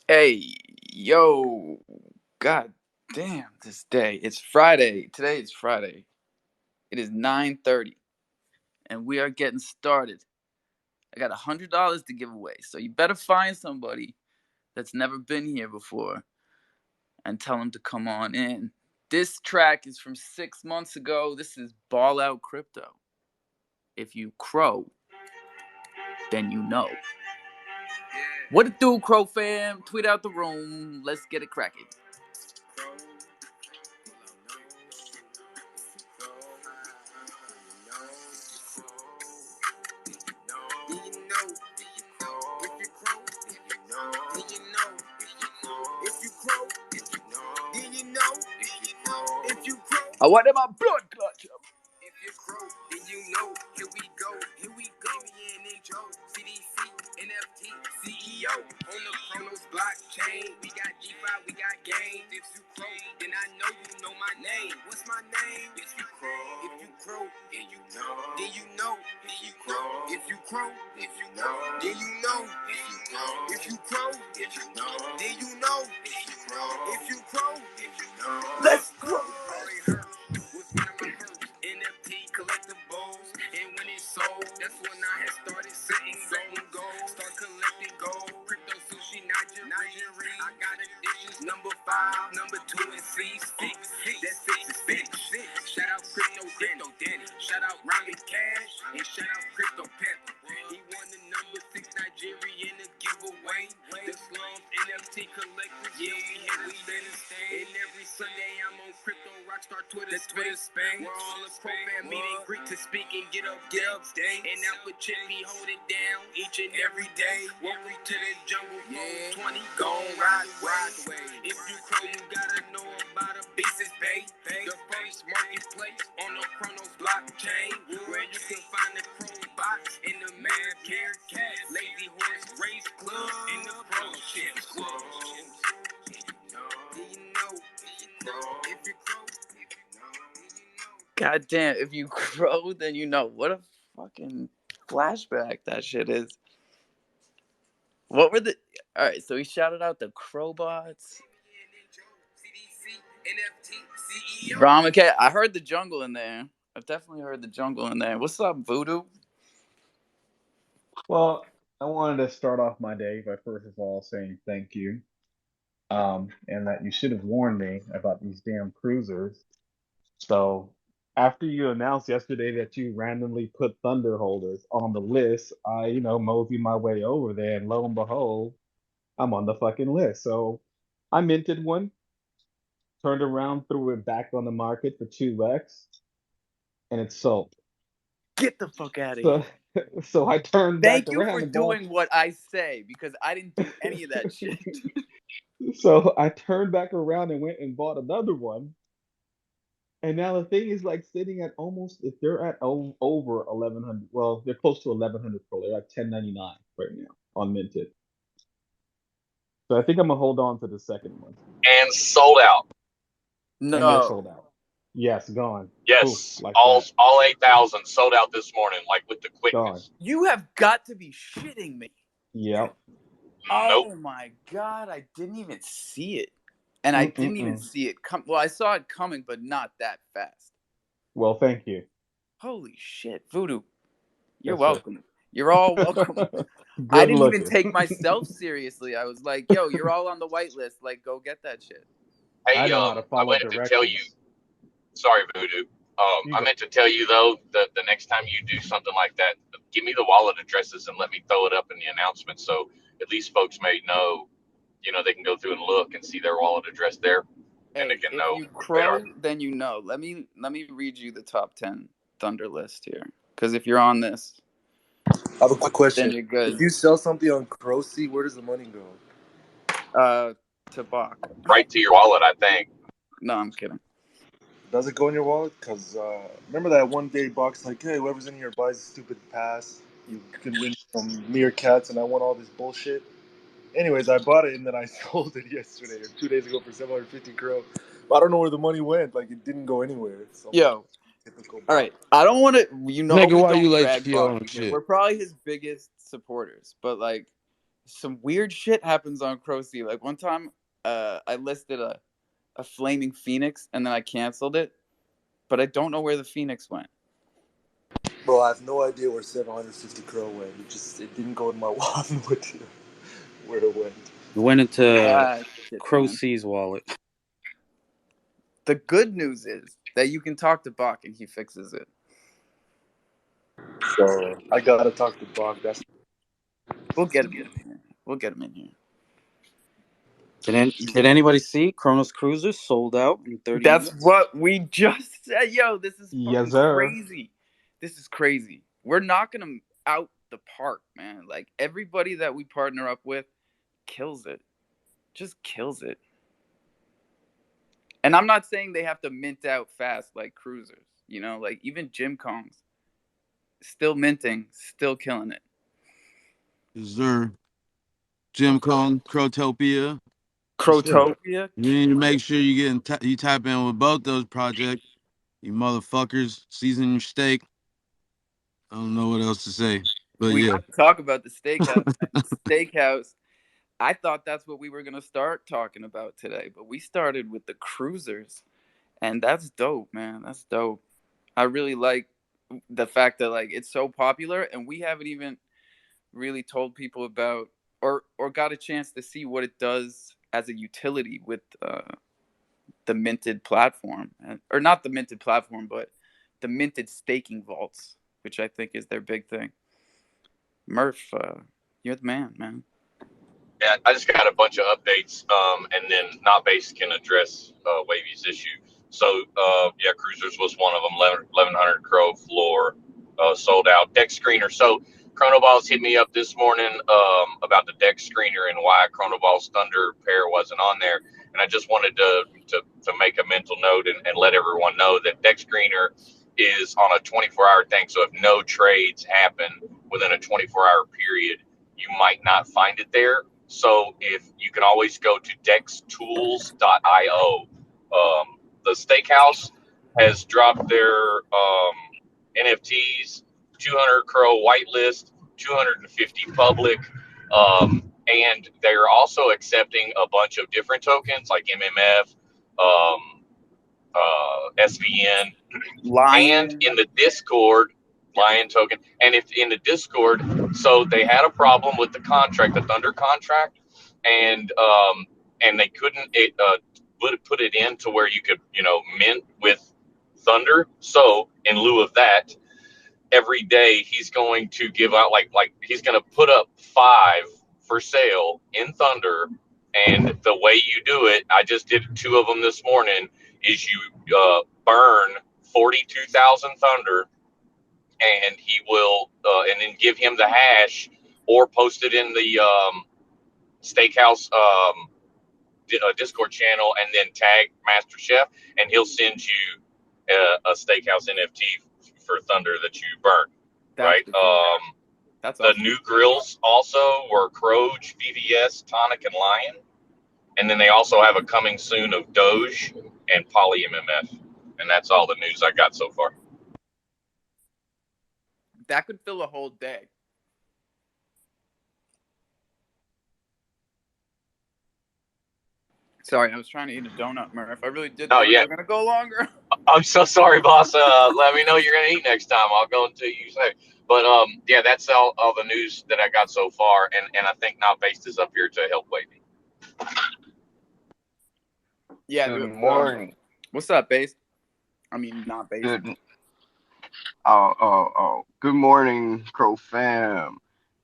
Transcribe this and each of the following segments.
Hey, yo, god damn this day. It's Friday. Today is Friday. It is 9:30 and we are getting started. I got $100 to give away. So you better find somebody that's never been here before and tell them to come on in. This track is from 6 months ago. This is Ball Out Crypto. If you crow, then you know. What it do, Crow fam? Tweet out the room. Let's get it cracking. I want my blood clutch. If you crow, then you know. Here we go. BBN and Joe, CDC, NFT, CEO. On the Chronos blockchain, we got DeFi, we got games. If you crow, then I know you know my name. What's my name? If you crow, then you know. Then you know. If you crow, then you know. If you crow, then you know. If you crow, Let's go. NFT collectibles, and when it's sold, that's when I had started setting goals. Start collecting gold, crypto sushi, Nigeria. I got additions, number 5, number 2, and six. That's 6 is 6. Shout out Crypto Danny, shout out Ryan Cash, and shout out Crypto Panther. He won the number 6 Nigerian to giveaway. The slums NFT collectors, yeah, we let it stay. And every Sunday I'm on Crypto Rockstar Twitter spang. We're all a crofam meeting, Greek to speak and get up. And now for Chippy, hold it down each and every day. Welcome to the jungle, 20 gon' ride away. If you crow, you gotta know about a basis bay. The first marketplace on the Chronos blockchain, where you can find the crow box in the man care cat, lazy horse race club in the pro chips. God damn, if you crow, then you know. What a fucking flashback that shit is. What were the... Alright, so he shouted out the Crowbots. Brahma Cat. I heard the jungle in there. I've definitely heard the jungle in there. What's up, Voodoo? Well, I wanted to start off my day by first of all saying thank you. And that you should have warned me about these damn cruisers. So after you announced yesterday that you randomly put Thunder holders on the list, I, moseyed my way over there, and lo and behold, I'm on the fucking list. So I minted one, turned around, threw it back on the market for 2x, and it sold. Get the fuck out of So, here. so I turned back Thank you around for and bought. doing what I say, because I didn't do any of that shit. So I turned back around and went and bought another one. And now the thing is like sitting at almost, if they're at over 1100, well, they're close to 1100 pro. They're at 1099 right now on Minted. So I think I'm gonna hold on to the second one. And sold out. No. And they're sold out. Yes, gone. Yes, Poof, like all that. 8,000 sold out this morning, like with the quickness. Gone. You have got to be shitting me. Yep. Oh Nope. my god, I didn't even see it. And I didn't even see it come. Well, I saw it coming, but not that fast. Well, thank you. Holy shit, Voodoo. You're Yes, welcome. sir. You're all welcome. Good I didn't looking. even take myself seriously. I was like, yo, you're all on the white list. Like, go get that shit. Hey, I know how to I follow meant to tell you. directions. Sorry, Voodoo. You I go. meant to tell you though that the next time you do something like that, give me the wallet addresses and let me throw it up in the announcement, so at least folks may know. They can go through and look and see their wallet address there, and Hey, they can if know you who they are. crow, then you know. Let me read you the top 10 Thunder list here. Because if you're on this, I have a quick question. then you're good. If you sell something on Crocy, where does the money go? To Bach. Right to your wallet, I think. No, I'm kidding. Does it go in your wallet? Because remember that one day box like, hey, whoever's in here buys a stupid pass, you can win some meerkats, and I won all this bullshit. Anyways, I bought it and then I sold it yesterday or 2 days ago for 750 Cro. But I don't know where the money went. Like, it didn't go anywhere. So Yo. typical All right. I don't want to, Nigga, we why don't you like drag stealing Bach because shit? we're probably his biggest supporters. But, like, some weird shit happens on Crow-C. Like one time, I listed a flaming phoenix and then I canceled it, but I don't know where the phoenix went. Bro, I have no idea where 750 Crow went. It didn't go in my wallet where it went. It went into Ah, shit, Crow man. C's wallet. The good news is that you can talk to Bach and he fixes it. So I gotta talk to Bach. We'll get him in here. We'll get him in here. Did anybody see Chronos Cruisers sold out in 30 That's minutes? what we just said. Yo, this is Yes, fucking sir. crazy. This is crazy. We're knocking them out the park, man. Like everybody that we partner up with kills it. Just kills it. And I'm not saying they have to mint out fast like cruisers, you know, like even Jim Kong's still minting, still killing it. Yes, sir. Jim Kong, Crotopia. What's up? Crotopia. You need to make sure you tap in with both those projects. You motherfuckers, season your steak. I don't know what else to say, but We yeah. got to talk about the steakhouse. The steakhouse. I thought that's what we were gonna start talking about today, but we started with the cruisers, and that's dope, man. That's dope. I really like the fact that like it's so popular, and we haven't even really told people about or got a chance to see what it does as a utility with the minted platform, or not the minted platform, but the minted staking vaults, which I think is their big thing. Murph, you're the man. Yeah, I just got a bunch of updates, and then Not Base can address Wavy's issue. So, yeah, Cruisers was one of them. 1100 Crow floor sold out. Deck screener. So, Chronoballs hit me up this morning about the deck screener and why Chronoballs Thunder pair wasn't on there. And I just wanted to make a mental note and let everyone know that deck screener is on a 24-hour thing. So, if no trades happen within a 24-hour period, you might not find it there. So if you can always go to dextools.io. The steakhouse has dropped their NFTs, 200 Crow whitelist, 250 public, and they're also accepting a bunch of different tokens like MMF, SVN, and Lion. in the Discord, Lion token. And if in the Discord, so they had a problem with the contract, the Thunder contract, and they couldn't put it in to where you could mint with Thunder. So in lieu of that, every day he's going to give out like he's going to put up 5 for sale in Thunder. And the way you do it, I just did 2 of them this morning, is you burn 42,000 Thunder, and he will, and then give him the hash or post it in the steakhouse Discord channel, and then tag Master Chef, and he'll send you a steakhouse NFT for Thunder that you burn. That's Right. the cool. That's The awesome. new grills also were Croge, VVS, Tonic, and Lion. And then they also have a coming soon of Doge and Poly MMF. And that's all the news I got so far. That could fill a whole day. Sorry, I was trying to eat a donut, Murph. I really did Oh, think we yeah. were gonna go longer. I'm so sorry, boss. Let me know you're going to eat next time. I'll go until you say. But yeah, that's all the news that I got so far. And I think Not Based is up here to help Wavy. Yeah, Good dude. morning. What's up, base? I mean, not base. Good. Oh. Good morning, crofam.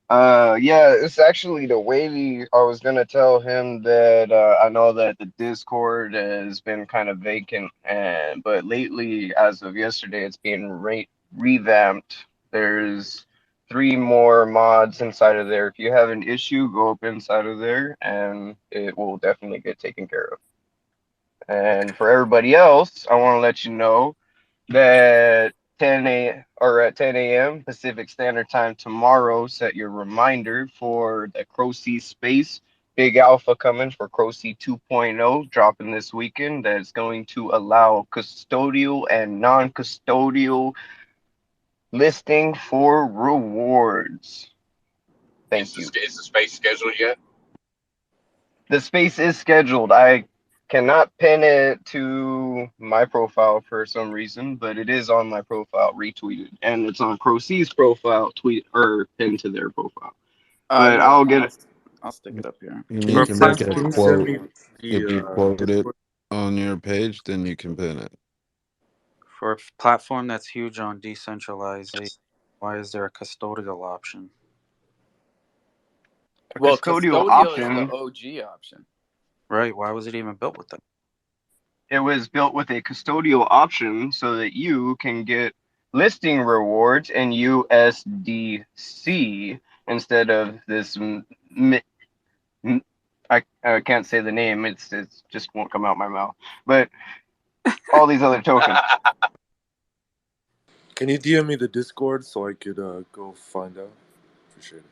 Yeah, it's actually the wavy. I was gonna tell him that I know that the Discord has been kind of vacant, but lately, as of yesterday, it's being revamped. There's 3 more mods inside of there. If you have an issue, go up inside of there, and it will definitely get taken care of. And for everybody else, I want to let you know that 10 a.m. Pacific Standard Time tomorrow, set your reminder for the Crow-C Space Big Alpha coming for Crow-C 2.0 dropping this weekend. That's going to allow custodial and non-custodial listing for rewards. Thank you. Is the space scheduled yet? The space is scheduled. I cannot pin it to my profile for some reason, but it is on my profile retweeted, and it's on Croc's profile tweet or pinned to their profile. But Yeah, I'll get it. I'll stick it up here. And For you a can make platform a Can you that's send quote. me If you the quote it Discord? on your page, then you can pin it. for a platform that's huge on decentralization, why is there a custodial option? A Well, custodial custodial is the option. OG option. Right? Why was it even built with that? It was built with a custodial option so that you can get listing rewards in USDC instead of this. I can't say the name. It's just won't come out my mouth. But all these other tokens. Can you DM me the Discord so I could go find out? Appreciate it.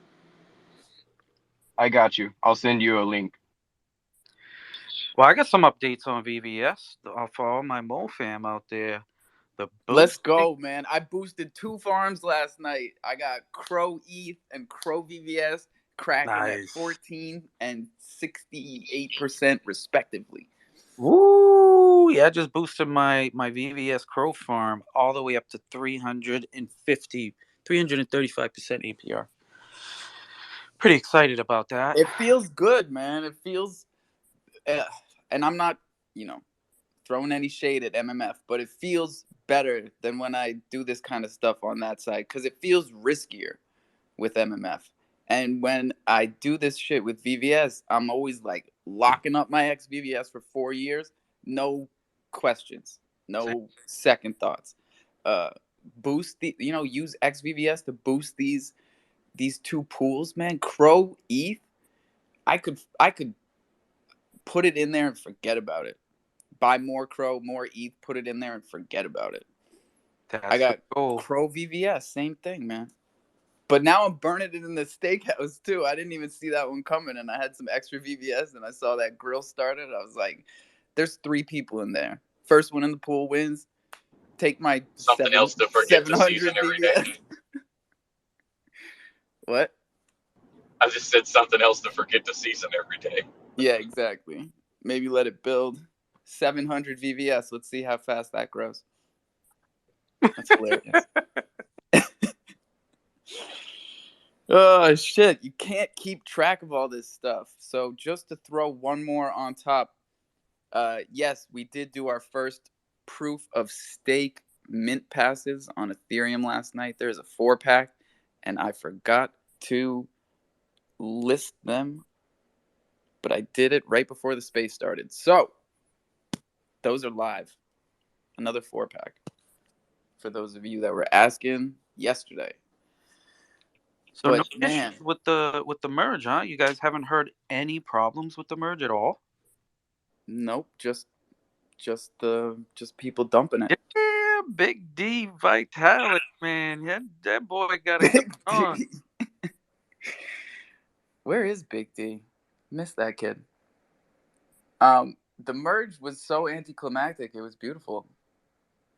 I got you. I'll send you a link. Well, I got some updates on VVS for all my Mo fam out there. The Let's boosting, go, man. I boosted 2 farms last night. I got Cro ETH and Cro VVS cracking at nice. 14 and 68% respectively. Woo! Yeah, I just boosted my VVS Crow farm all the way up to 335% APR. Pretty excited about that. It feels good, man. It feels, and I'm not, you know, throwing any shade at MMF, but it feels better than when I do this kind of stuff on that side because it feels riskier with MMF. And when I do this shit with VVS, I'm always like locking up my ex VVS for 4 years, no questions, no second thoughts. Uh, Boost the, use XVVS to boost these 2 pools, man. Crow ETH, I could put it in there and forget about it. Buy more Crow, more ETH, put it in there and forget about it. I That's the got goal. Crow VVS, same thing, man. But now I'm burning it in the steakhouse too. I didn't even see that one coming, and I had some extra VVS, and I saw that grill started. I was like, "There's 3 people in there. First one in the pool wins. Take my Something else to forget to season 700 every VVS." day. What? I just said something else to forget to season every day. Yeah, exactly. Maybe let it build. 700 VVS. Let's see how fast that grows. That's hilarious. Oh shit, you can't keep track of all this stuff. So just to throw one more on top, yes, we did do our first proof of stake mint passes on Ethereum last night. There's a 4-pack, and I forgot to list them, but I did it right before the space started. So those are live. Another 4-pack for those of you that were asking yesterday. So no But man, issues with the merge, huh? You guys haven't heard any problems with the merge at all? nope, just people dumping it. Yeah, Big D Vitality, man. Yeah, that boy got it going Big on. D. Where is Big D? Missed that kid. The merge was so anticlimactic. It was beautiful.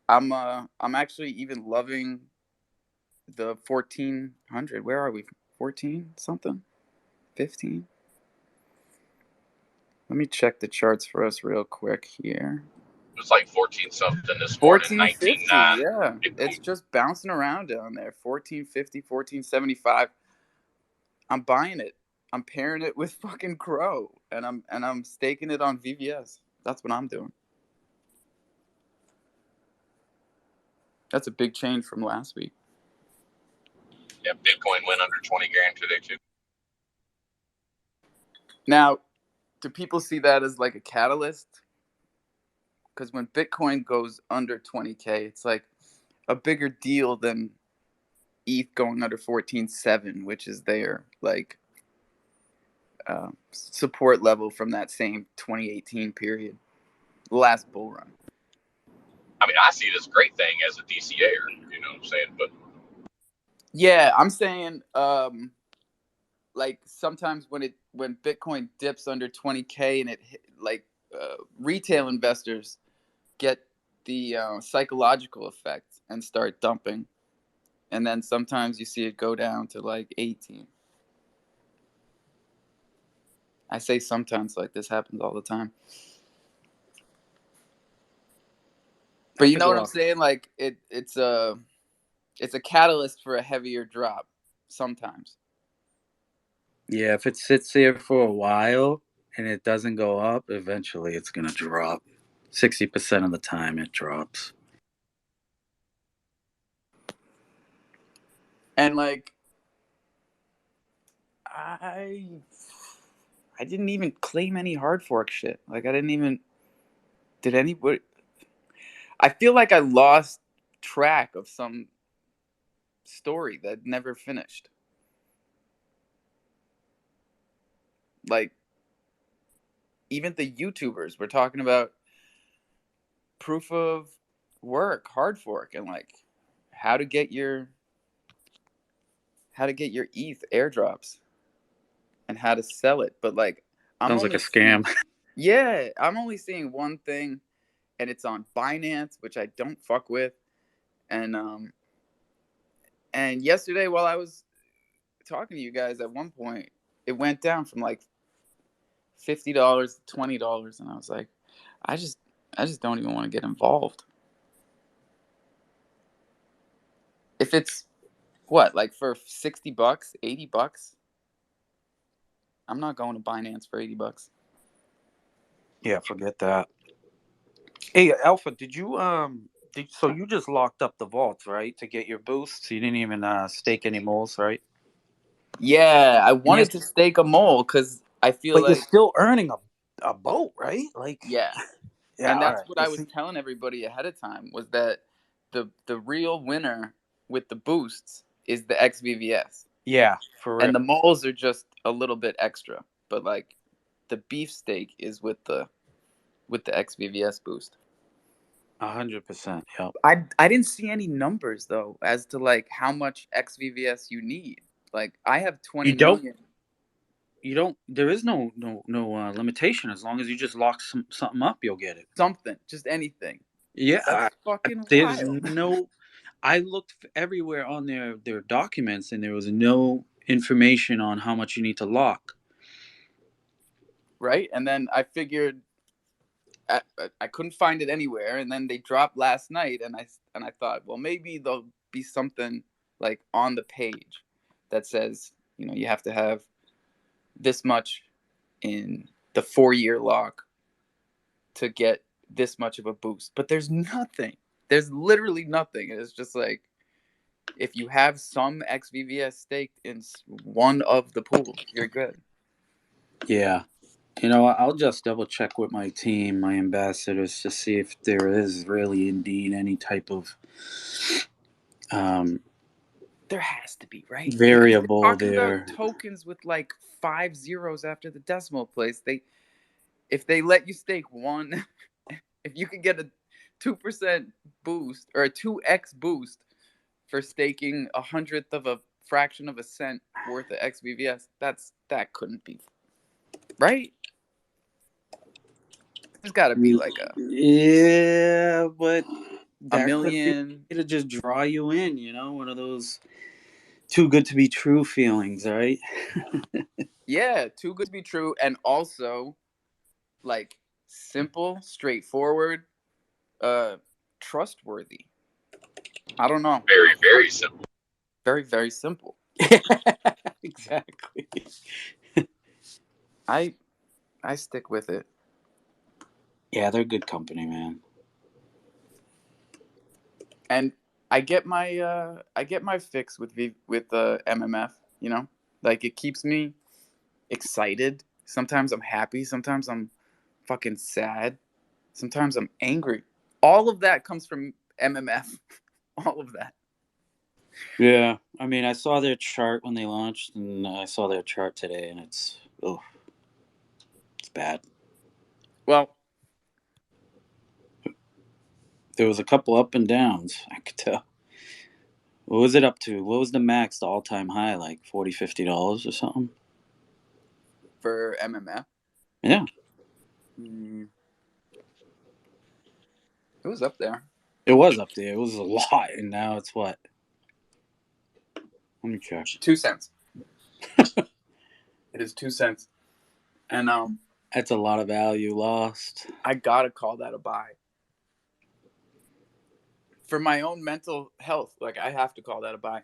I'm actually even loving the 1400. Where are we? 14 something? 15? Let me check the charts for us real quick here. It was like 14 something this morning, 1450, 19.9 yeah. It's Bitcoin. just bouncing around down there. 1450, 1475. I'm buying it. I'm pairing it with fucking Crow, and I'm staking it on VVS. That's what I'm doing. That's a big change from last week. Yeah, Bitcoin went under 20 grand today too. Now, do people see that as like a catalyst? Because when Bitcoin goes under 20K, it's like a bigger deal than ETH going under 14.7, which is their like support level from that same 2018 period, the last bull run. I mean, I see it as a great thing as a DCAer, you know what I'm saying? But Yeah, I'm saying like sometimes when Bitcoin dips under 20K and it like retail investors get the psychological effect and start dumping, and then sometimes you see it go down to like 18. I say sometimes, like this happens all the time. But you know what I'm saying? Like it's a catalyst for a heavier drop sometimes. Yeah, if it sits there for a while and it doesn't go up, eventually it's gonna drop. 60% of the time it drops. And like I I didn't even claim any hard fork shit. Like I didn't even did anybody. I feel like I lost track of some story that never finished. Like even the YouTubers were talking about proof of work, hard fork, and like how to get your ETH airdrops and how to sell it. But like I'm Sounds like a only seeing scam. yeah, I'm only seeing one thing, and it's on Binance, which I don't fuck with. And yesterday while I was talking to you guys, at one point it went down from like $50 to $20, and I was like, I just don't even want to get involved. If it's what, like for $60, $80, I'm not going to Binance for $80. Yeah, forget that. Hey, Alpha, did you so you just locked up the vaults, right, to get your boosts? You didn't even stake any moles, right? Yeah, I And you're, wanted to stake a mole because I feel but you're like still earning a boat, right? Like, yeah, yeah, and all that's right. what I was telling everybody ahead of time was that the real winner with the boosts is the XVVS, Yeah, for real. and the moles are just a little bit extra, but like the beefsteak is with the XVVS boost. 100%. Yep. I didn't see any numbers though as to like how much XVVS you need. Like I have 20 You don't. million. You don't. There is no limitation. As long as you just lock something up, you'll get it. Something, just anything. Yeah, That's fucking there's wild. no. I looked everywhere on their documents, and there was no information on how much you need to lock. Right? And then I figured I couldn't find it anywhere, and then they dropped last night, and I thought, well, maybe there'll be something like on the page that says, you have to have this much in the 4-year lock to get this much of a boost. But there's nothing. There's literally nothing. It's just like if you have some XVVS staked in one of the pools, you're good. Yeah. I'll just double check with my team, my ambassadors, to see if there is really indeed any type of um, There has to be, right? Because they're variable talking about there. tokens with like 5 zeros after the decimal place. If they let you stake one, if you can get a 2% boost or a 2x boost for staking 100th of a fraction of a cent worth of XVVS, that couldn't be right. There's got to be like Yeah, but a that could be million. to just draw you in, one of those too good to be true feelings, right? Yeah, too good to be true, and also like simple, straightforward, uh, trustworthy. I don't know. Very, very simple. Very, very simple. Exactly. I I stick with it. Yeah, they're good company, man. And I get my fix with MMF, Like it keeps me excited. Sometimes I'm happy, sometimes I'm fucking sad, sometimes I'm angry. All of that comes from MMF. All of that. Yeah, I mean, I saw their chart when they launched, and I saw their chart today, and it's bad. Well, There was a couple up and downs, I could tell. What was it up to? What was the max, the all-time high, like $40-$50 or something? for MMF, Yeah, it was up there. it was up there. It was a lot, and now it's what? Let me check. 2 cents. It is 2 cents. And That's a lot of value lost. I gotta call that a buy. For my own mental health, like I have to call that a buy.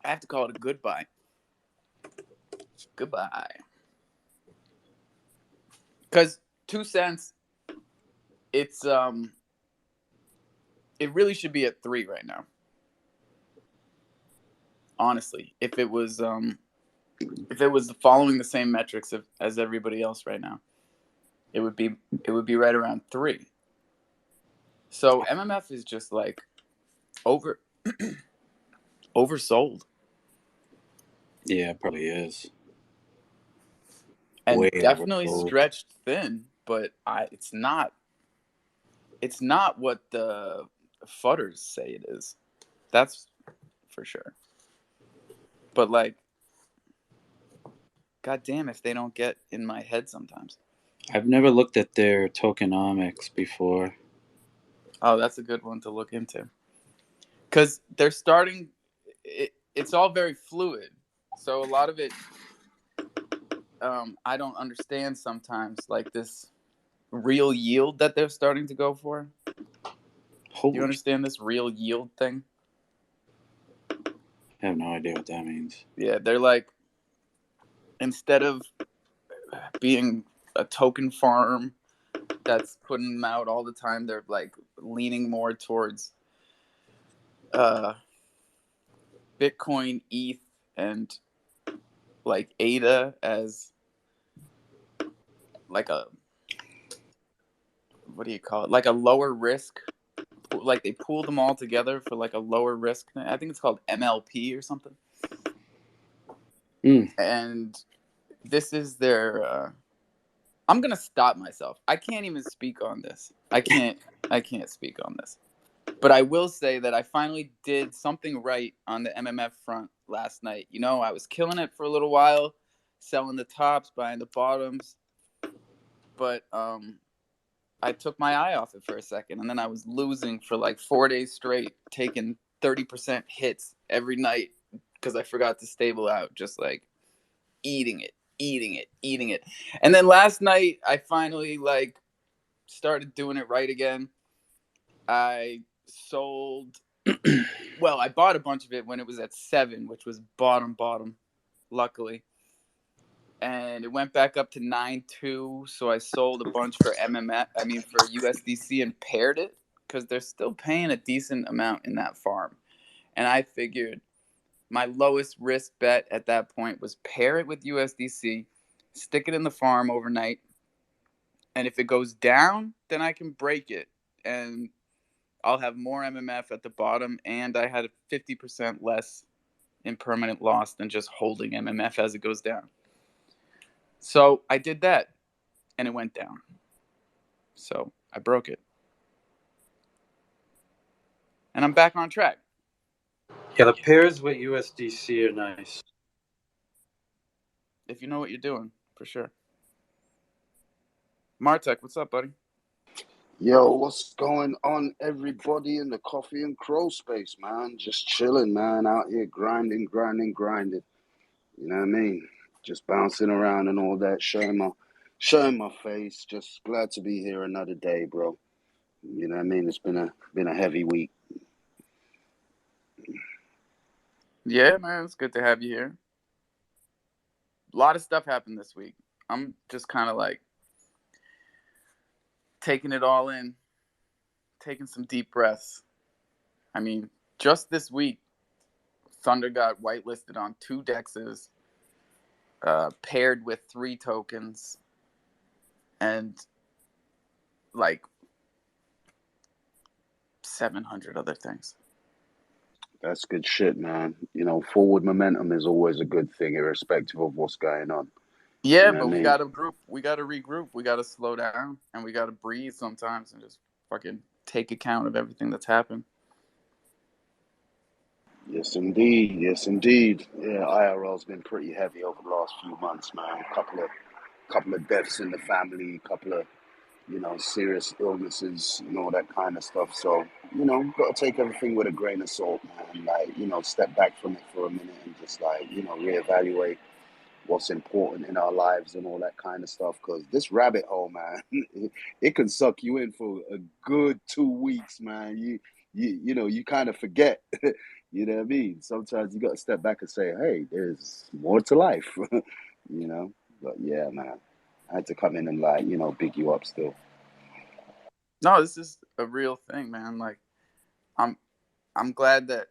I have to call it a good buy. Goodbye. Because 2 cents, it's it really should be at 3 right now. Honestly, if it was following the same metrics as everybody else right now, it would be right around 3. So MMF is just like over oversold. Yeah, it probably is. And Way definitely oversold. stretched thin, but it's not what the fudders say it is. That's for sure. But like, goddamn, if they don't get in my head sometimes. I've never looked at their tokenomics before. Oh, that's a good one to look into. Because they're starting. It's all very fluid, so a lot of it I don't understand sometimes. Like this real yield that they're starting to go for. Holy, You understand this real yield thing? I have no idea what that means. Yeah, they're like, instead of being a token farm that's putting them out all the time, they're like leaning more towards Bitcoin, ETH, and like ADA as like a, what do you call it? Like a lower risk. Like they pool them all together for like a lower risk. I think it's called MLP or something. And this is their. I'm gonna stop myself. I can't even speak on this. I can't speak on this. But I will say that I finally did something right on the MMF front last night. You know, I was killing it for a little while, selling the tops, buying the bottoms. But I took my eye off it for a second, and then I was losing for like 4 days straight, taking 30% hits every night because I forgot to stable out, just like eating it. And then last night, I finally like started doing it right again. I sold. Well, I bought a bunch of it when it was at 7, which was bottom, luckily. And it went back up to 9.2, so I sold a bunch for MMF. I mean, for USDC, and paired it because they're still paying a decent amount in that farm. And I figured my lowest risk bet at that point was pair it with USDC, stick it in the farm overnight, and if it goes down, then I can break it, and I'll have more MMF at the bottom, and I had 50% less in permanent loss than just holding MMF as it goes down. So I did that, and it went down. So I broke it. And I'm back on track. Yeah, the pairs with USDC are nice. If you know what you're doing, for sure. Martek, what's up, buddy? Yo, what's going on, everybody in the Coffee and Cro space, man? Just chilling, man, out here grinding. You know what I mean? Just bouncing around and all that, showing my face. Just glad to be here another day, bro. You know what I mean? It's been a heavy week. Yeah, man, it's good to have you here. A lot of stuff happened this week. I'm just kind of like taking it all in, taking some deep breaths. I mean, just this week, Thunder got whitelisted on 2 dexes, paired with 3 tokens, and like 700 other things. That's good shit, man. You know, forward momentum is always a good thing, irrespective of what's going on. Yeah, You know but what I we mean? got to regroup, we got to slow down, and we got to breathe sometimes and just fucking take account of everything that's happened. Yes, indeed. Yes, indeed. Yeah, IRL's been pretty heavy over the last few months, man. Couple of deaths in the family, couple of, serious illnesses and all that kind of stuff. So, got to take everything with a grain of salt, man. Like, step back from it for a minute and just like, reevaluate what's important in our lives and all that kind of stuff. Because this rabbit hole, man, it can suck you in for a good 2 weeks, man. You know, you kind of forget. You know what I mean? Sometimes you got to step back and say, hey, there's more to life. You know. But yeah, man, I had to come in and like, you know, big you up still. No, this is a real thing, man. Like, I'm I'm glad that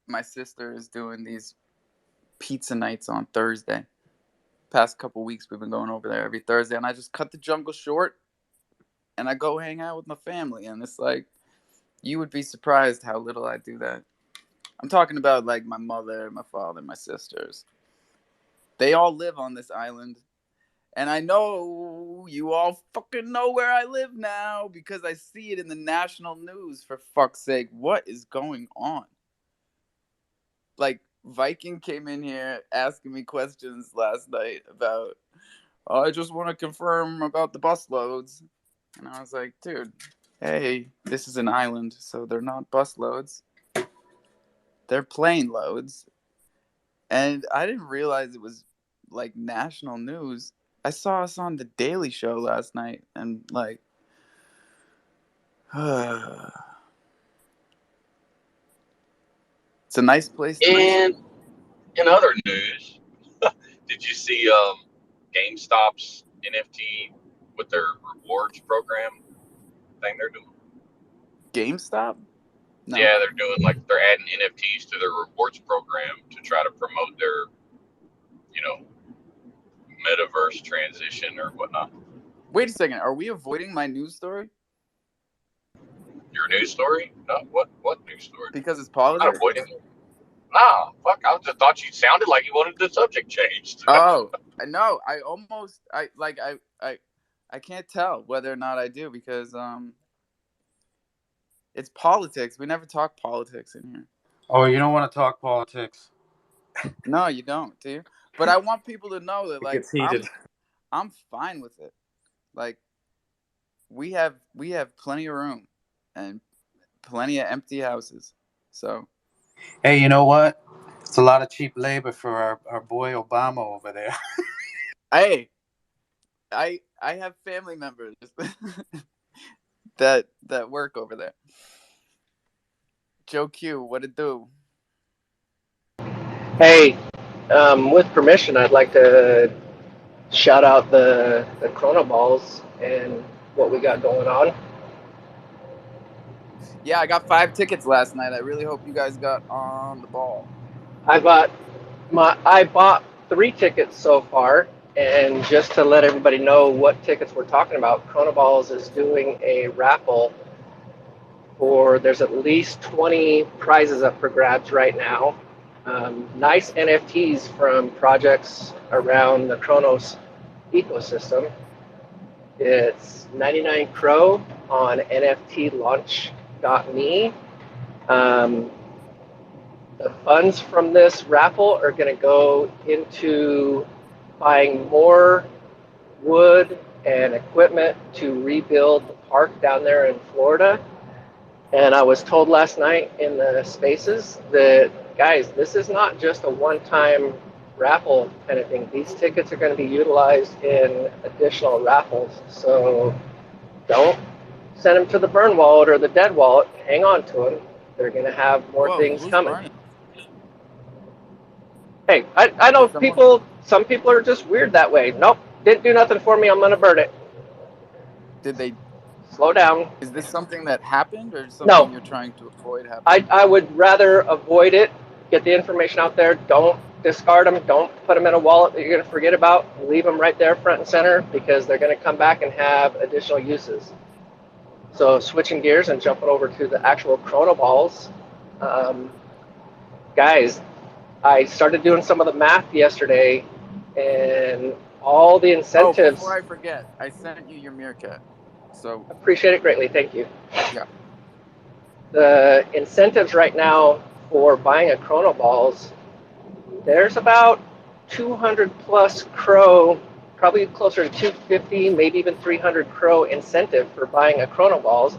my sister is doing these pizza nights on Thursday. Past couple weeks, we've been going over there every Thursday, and I just cut the jungle short, and I go hang out with my family. And it's like, you would be surprised how little I do that. I'm talking about like my mother, my father, my sisters. They all live on this island. And I know you all fucking know where I live now because I see it in the national news, for fuck's sake. What is going on? Like, Viking came in here asking me questions last night about, oh, I just want to confirm about the bus loads. And I was like, dude, hey, this is an island, so they're not bus loads. They're plane loads. And I didn't realize it was like national news. I saw us on the Daily Show last night, and like, it's a nice place to be. And in other news, did you see GameStop's NFT with their rewards program thing they're doing? GameStop? No. Yeah, they're doing like they're adding NFTs to their rewards program to try to promote their, you know, metaverse transition or whatnot. Wait a second. Are we avoiding my news story Your news story? No, what news story? because it's I'm not politics? avoiding it. Nah, fuck. I just thought you sounded like you wanted the subject changed. Oh, no. I can't tell whether or not I do because it's politics. We never talk politics in here. Oh, you don't want to talk politics. No, you don't, do you? But I want people to know that It like gets heated. I'm fine with it. Like, we have plenty of room and plenty of empty houses. So, Hey, you know what? It's a lot of cheap labor for our boy Obama over there. hey, I have family members that work over there. Joe Q, what it do? Hey, with permission, I'd like to shout out the Chrono Balls and what we got going on. Yeah, I got 5 tickets last night. I really hope you guys got on the ball. I bought 3 tickets so far, and just to let everybody know what tickets we're talking about, Chrono Balls is doing a raffle for there's at least 20 prizes up for grabs right now. Nice NFTs from projects around the Chronos ecosystem. It's 99 Crow on NFTlaunch.me. The funds from this raffle are going to go into buying more wood and equipment to rebuild the park down there in Florida. And I was told last night in the spaces that, guys, this is not just a one-time raffle kind of thing. These tickets are going to be utilized in additional raffles. So don't send them to the burn wallet or the dead wallet. Hang on to them. They're going to have more Whoa, things who's coming. burning? Hey, I know Did someone? some people are just weird that way. Nope, didn't do nothing for me. I'm going to burn it. Did they? Slow down. Is this something that happened or something No, you're trying to avoid happening? I would rather avoid it. Get the information out there. Don't discard them. Don't put them in a wallet that you're going to forget about. Leave them right there front and center because they're going to come back and have additional uses. So switching gears and jumping over to the actual Chrono Balls. Guys, I started doing some of the math yesterday, and all the Oh, incentives. before I forget, I sent you your meerkat. So Appreciate it greatly. Thank you. yeah. The incentives right now for buying a Chrono Balls, there's about 200 plus Crow, probably closer to 250, maybe even 300 Crow incentive for buying a Chrono Balls.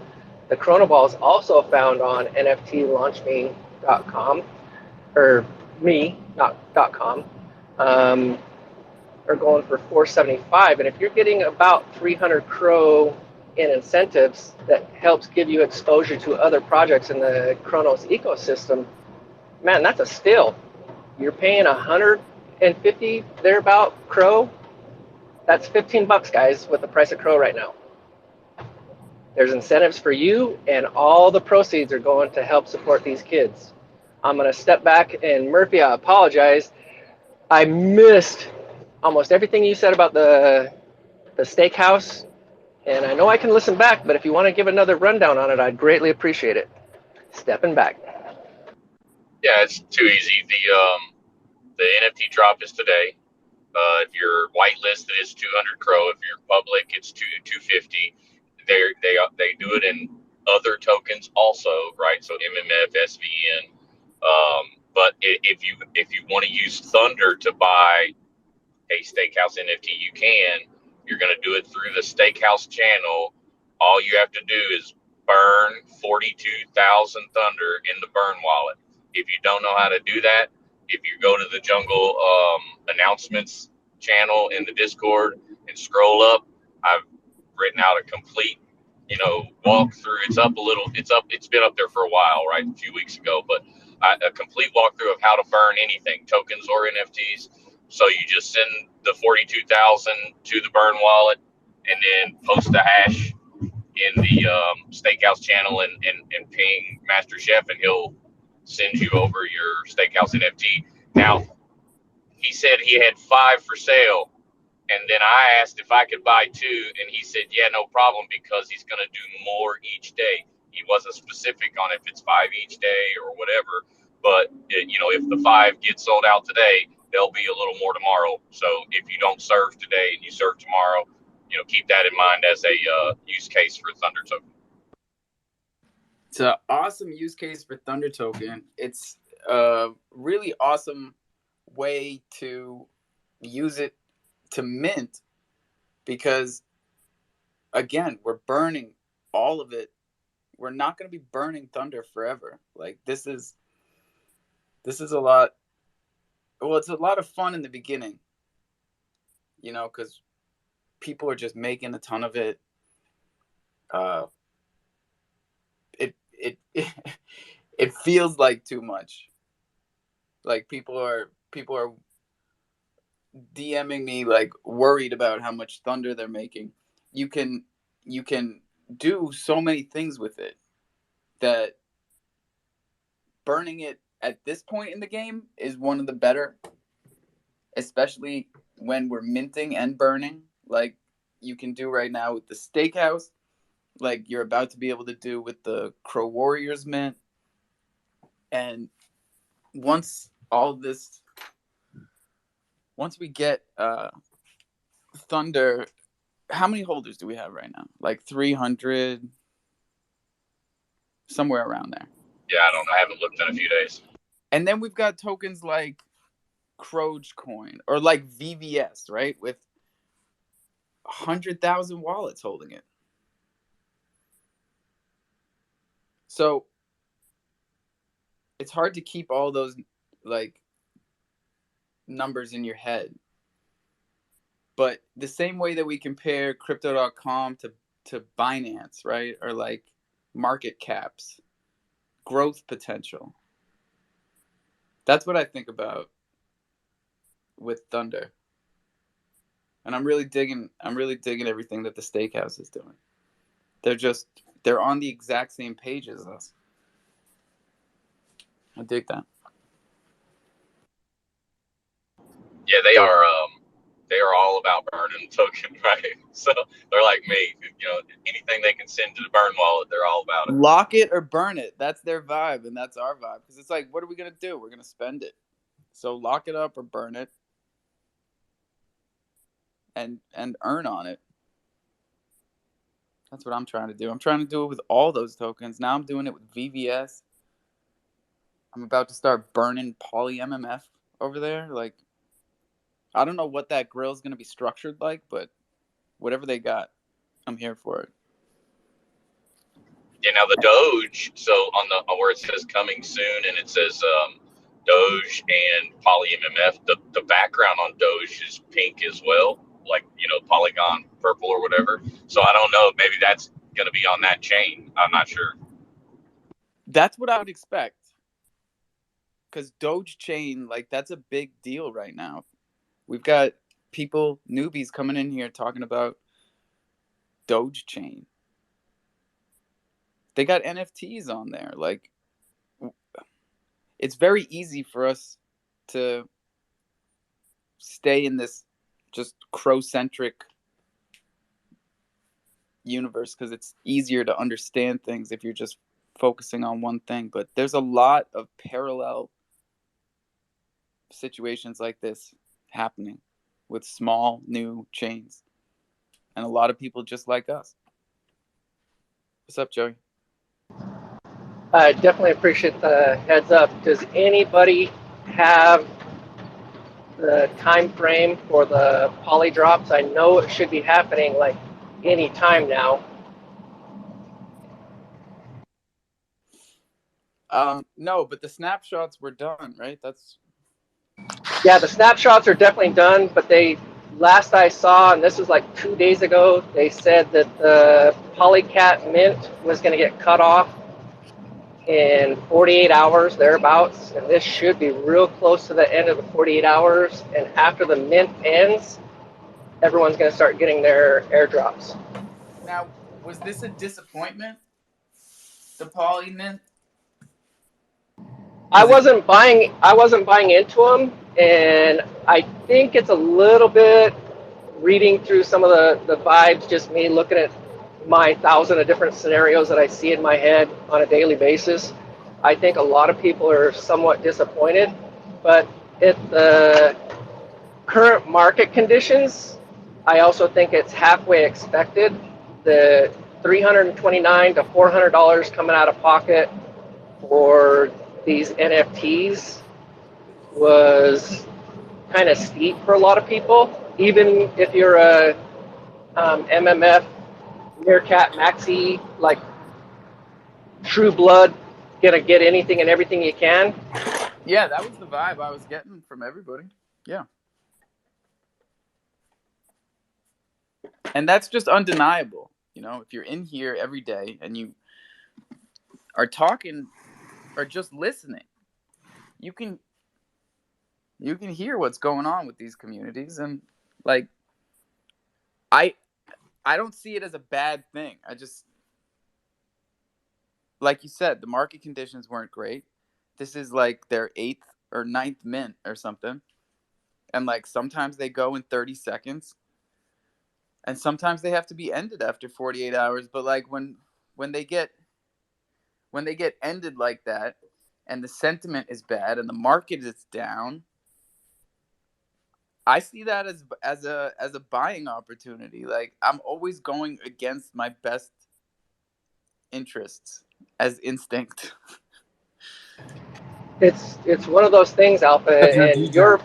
The Chrono Balls also found on NFTlaunchme.com, or me, not .com. are going for 475, and if you're getting about 300 Cro in incentives, that helps give you exposure to other projects in the Kronos ecosystem. Man, that's a steal. You're paying 150 thereabout Cro. That's 15 bucks, guys, with the price of Cro right now. There's incentives for you, and all the proceeds are going to help support these kids. I'm going to step back, and Murphy, I apologize. I missed almost everything you said about the steakhouse, and I know I can listen back, but if you want to give another rundown on it, I'd greatly appreciate it. Stepping back. Yeah, it's too easy. The NFT drop is today. If you're whitelisted, it's 200 Cro. If you're public, it's 250. They do it in other tokens also, right? So MMF, SVN. But if you want to use Thunder to buy a Steakhouse NFT, you can. You're going to do it through the Steakhouse channel. All you have to do is burn 42,000 Thunder in the burn wallet. If you don't know how to do that, if you go to the Jungle announcements channel in the Discord and scroll up, I've written out a complete, walkthrough. It's up a little. It's up. It's been up there for a while, right? A few weeks ago, but a complete walkthrough of how to burn anything, tokens or NFTs. So you just send the 42,000 to the burn wallet, and then post the hash in the Steakhouse channel and ping Master Chef, and he'll send you over your Steakhouse NFT. Now, he said he had 5 for sale. And then I asked if I could buy 2, and he said, yeah, no problem, because he's going to do more each day. He wasn't specific on if it's 5 each day or whatever. But, if the 5 get sold out today, there'll be a little more tomorrow. So if you don't serve today and you serve tomorrow, keep that in mind as a use case for Thunder Token. It's an awesome use case for Thunder Token. It's a really awesome way to use it to mint, because again, we're burning all of it. We're not going to be burning Thunder forever. Like this is a lot. Well, it's a lot of fun in the beginning, because people are just making a ton of it. It it feels like too much. Like people are DMing me like worried about how much Thunder they're making. You can do so many things with it that burning it at this point in the game is one of the better, especially when we're minting and burning, like you can do right now with the Steakhouse, like you're about to be able to do with the Crow Warriors mint. And once we get Thunder, how many holders do we have right now? Like 300, somewhere around there. Yeah, I don't know. I haven't looked in a few days. And then we've got tokens like Croge Coin or like VVS, right? With 100,000 wallets holding it. So it's hard to keep all those like numbers in your head. But the same way that we compare crypto.com to Binance, right? Or like market caps, growth potential. That's what I think about with Thunder. And I'm really digging everything that the Steakhouse is doing. They're on the exact same page as us. I dig that. Yeah, they are. They are all about burning token, right? So they're like me. Anything they can send to the burn wallet, they're all about it. Lock it or burn it. That's their vibe, and that's our vibe. Because it's like, what are we gonna do? We're gonna spend it. So lock it up or burn it, and earn on it. That's what I'm trying to do. I'm trying to do it with all those tokens. Now I'm doing it with VVS. I'm about to start burning Poly MMF over there. Like, I don't know what that grill is going to be structured like, but whatever they got, I'm here for it. Yeah, now the Doge. So on where it says coming soon, and it says Doge and Poly MMF. The background on Doge is pink as well, like Polygon purple or whatever. So I don't know. Maybe that's going to be on that chain. I'm not sure. That's what I would expect. Because Doge chain, like, that's a big deal right now. We've got people, newbies, coming in here talking about Doge chain. They got NFTs on there. Like, it's very easy for us to stay in this just Cro-centric universe because it's easier to understand things if you're just focusing on one thing. But there's a lot of parallel situations like this happening with small new chains, and a lot of people just like us. What's up, Joey? I definitely appreciate the heads up. Does anybody have the time frame for the poly drops? I know it should be happening like any time now. No, but the snapshots were done, right? Yeah, the snapshots are definitely done, but last I saw, and this was like 2 days ago, they said that the Polycat mint was going to get cut off in 48 hours, thereabouts, and this should be real close to the end of the 48 hours, and after the mint ends, everyone's going to start getting their airdrops. Now, was this a disappointment, the poly mint? I wasn't buying into them, and I think it's a little bit reading through some of the vibes, just me looking at my 1,000 of different scenarios that I see in my head on a daily basis. I think a lot of people are somewhat disappointed, but at the current market conditions, I also think it's halfway expected. The $329 to $400 coming out of pocket for these NFTs was kind of steep for a lot of people. Even if you're a MMF, Meerkat, Maxi, like true blood, gonna get anything and everything you can. Yeah, that was the vibe I was getting from everybody. Yeah. And that's just undeniable. If you're in here every day and you are talking or just listening, you can hear what's going on with these communities. And like, I don't see it as a bad thing. I just, like you said, the market conditions weren't great. This is like their 8th or 9th mint or something. And like, sometimes they go in 30 seconds and sometimes they have to be ended after 48 hours. But like, when they get ended like that, and the sentiment is bad and the market is down, I see that as a buying opportunity. Like, I'm always going against my best interests as instinct. It's one of those things, Alpha, You're and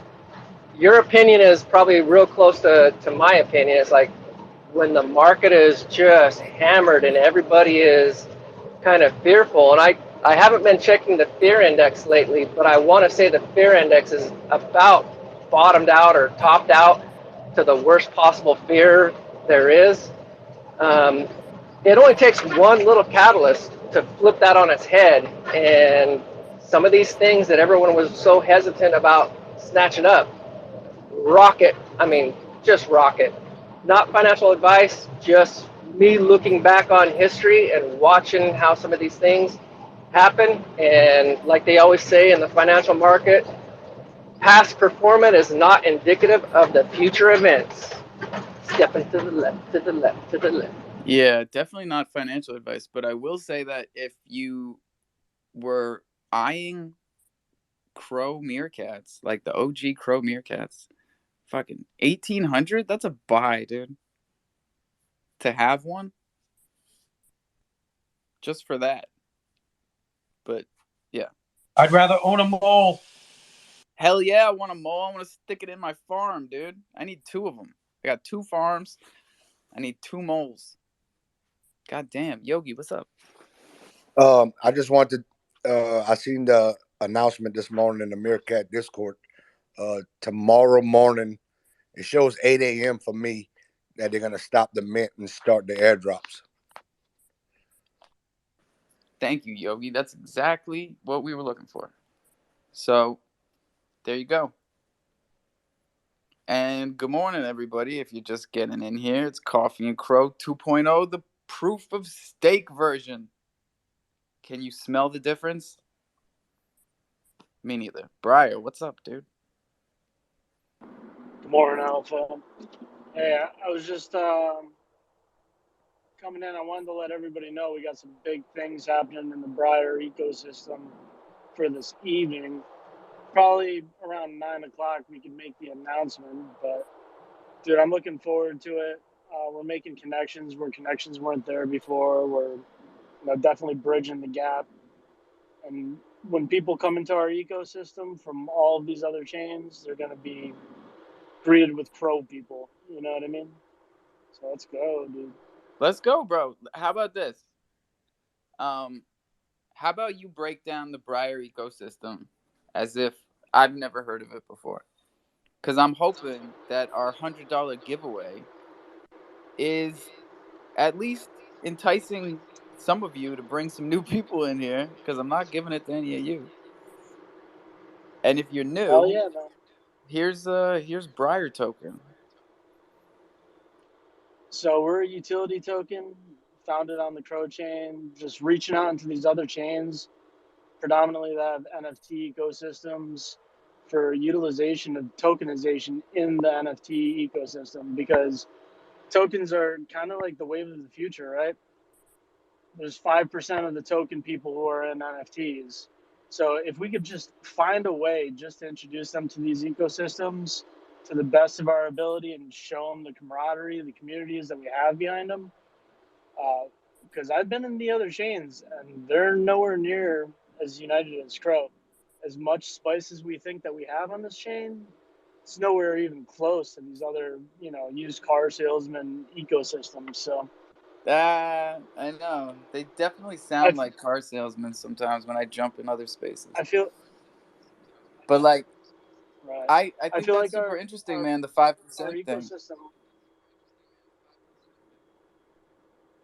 your opinion is probably real close to my opinion. It's like when the market is just hammered and everybody is kind of fearful. And I haven't been checking the fear index lately, but I want to say the fear index is about bottomed out or topped out to the worst possible fear there is. It only takes one little catalyst to flip that on its head, and some of these things that everyone was so hesitant about snatching up, rocket. I mean, just rocket. Not financial advice, just me looking back on history and watching how some of these things happen. And like they always say in the financial market, past performance is not indicative of the future events. Stepping to the left, to the left, to the left. Yeah, definitely not financial advice, but I will say that if you were eyeing Cro meerkats, like the OG Cro meerkats, fucking 1,800, that's a buy, dude. To have one just for that. But yeah. I'd rather own a mole. Hell yeah, I want a mole. I want to stick it in my farm, dude. I need 2 of them. I got 2 farms. I need 2 moles. God damn. Yogi, what's up? I just wanted. I seen the announcement this morning in the Meerkat Discord. Tomorrow morning, it shows 8 a.m. for me that they're gonna stop the mint and start the airdrops. Thank you, Yogi. That's exactly what we were looking for. So there you go. And good morning, everybody. If you're just getting in here, it's Coffee and Cro 2.0, the proof of steak version. Can you smell the difference? Me neither. Briar, what's up, dude? Good morning, Alpha. Hey, I was just coming in. I wanted to let everybody know we got some big things happening in the Briar ecosystem for this evening. Probably around 9 o'clock, we can make the announcement. But, dude, I'm looking forward to it. We're making connections where connections weren't there before. We're definitely bridging the gap. And when people come into our ecosystem from all of these other chains, they're going to be greeted with Crow people. You know what I mean? So let's go, dude. Let's go, bro. How about this? How about you break down the Briar ecosystem as if I've never heard of it before? Because I'm hoping that our $100 giveaway is at least enticing some of you to bring some new people in here, because I'm not giving it to any of you. And if you're Hell new, yeah, man. here's Briar token. So we're a utility token founded on the Crow chain, just reaching out into these other chains, predominantly that have NFT ecosystems for utilization of tokenization in the NFT ecosystem, because tokens are kind of like the wave of the future, right? There's 5% of the token people who are in NFTs. So if we could just find a way just to introduce them to these ecosystems to the best of our ability and show them the camaraderie, the communities that we have behind them, because I've been in the other chains and they're nowhere near as united as Crow. As much spice as we think that we have on this chain, it's nowhere even close to these other, used car salesman ecosystems. So I know. They definitely I, sound like car salesmen sometimes when I jump in other spaces. I feel But like right. I I think feel that's like super interesting, our man, the our 5% thing. ecosystem.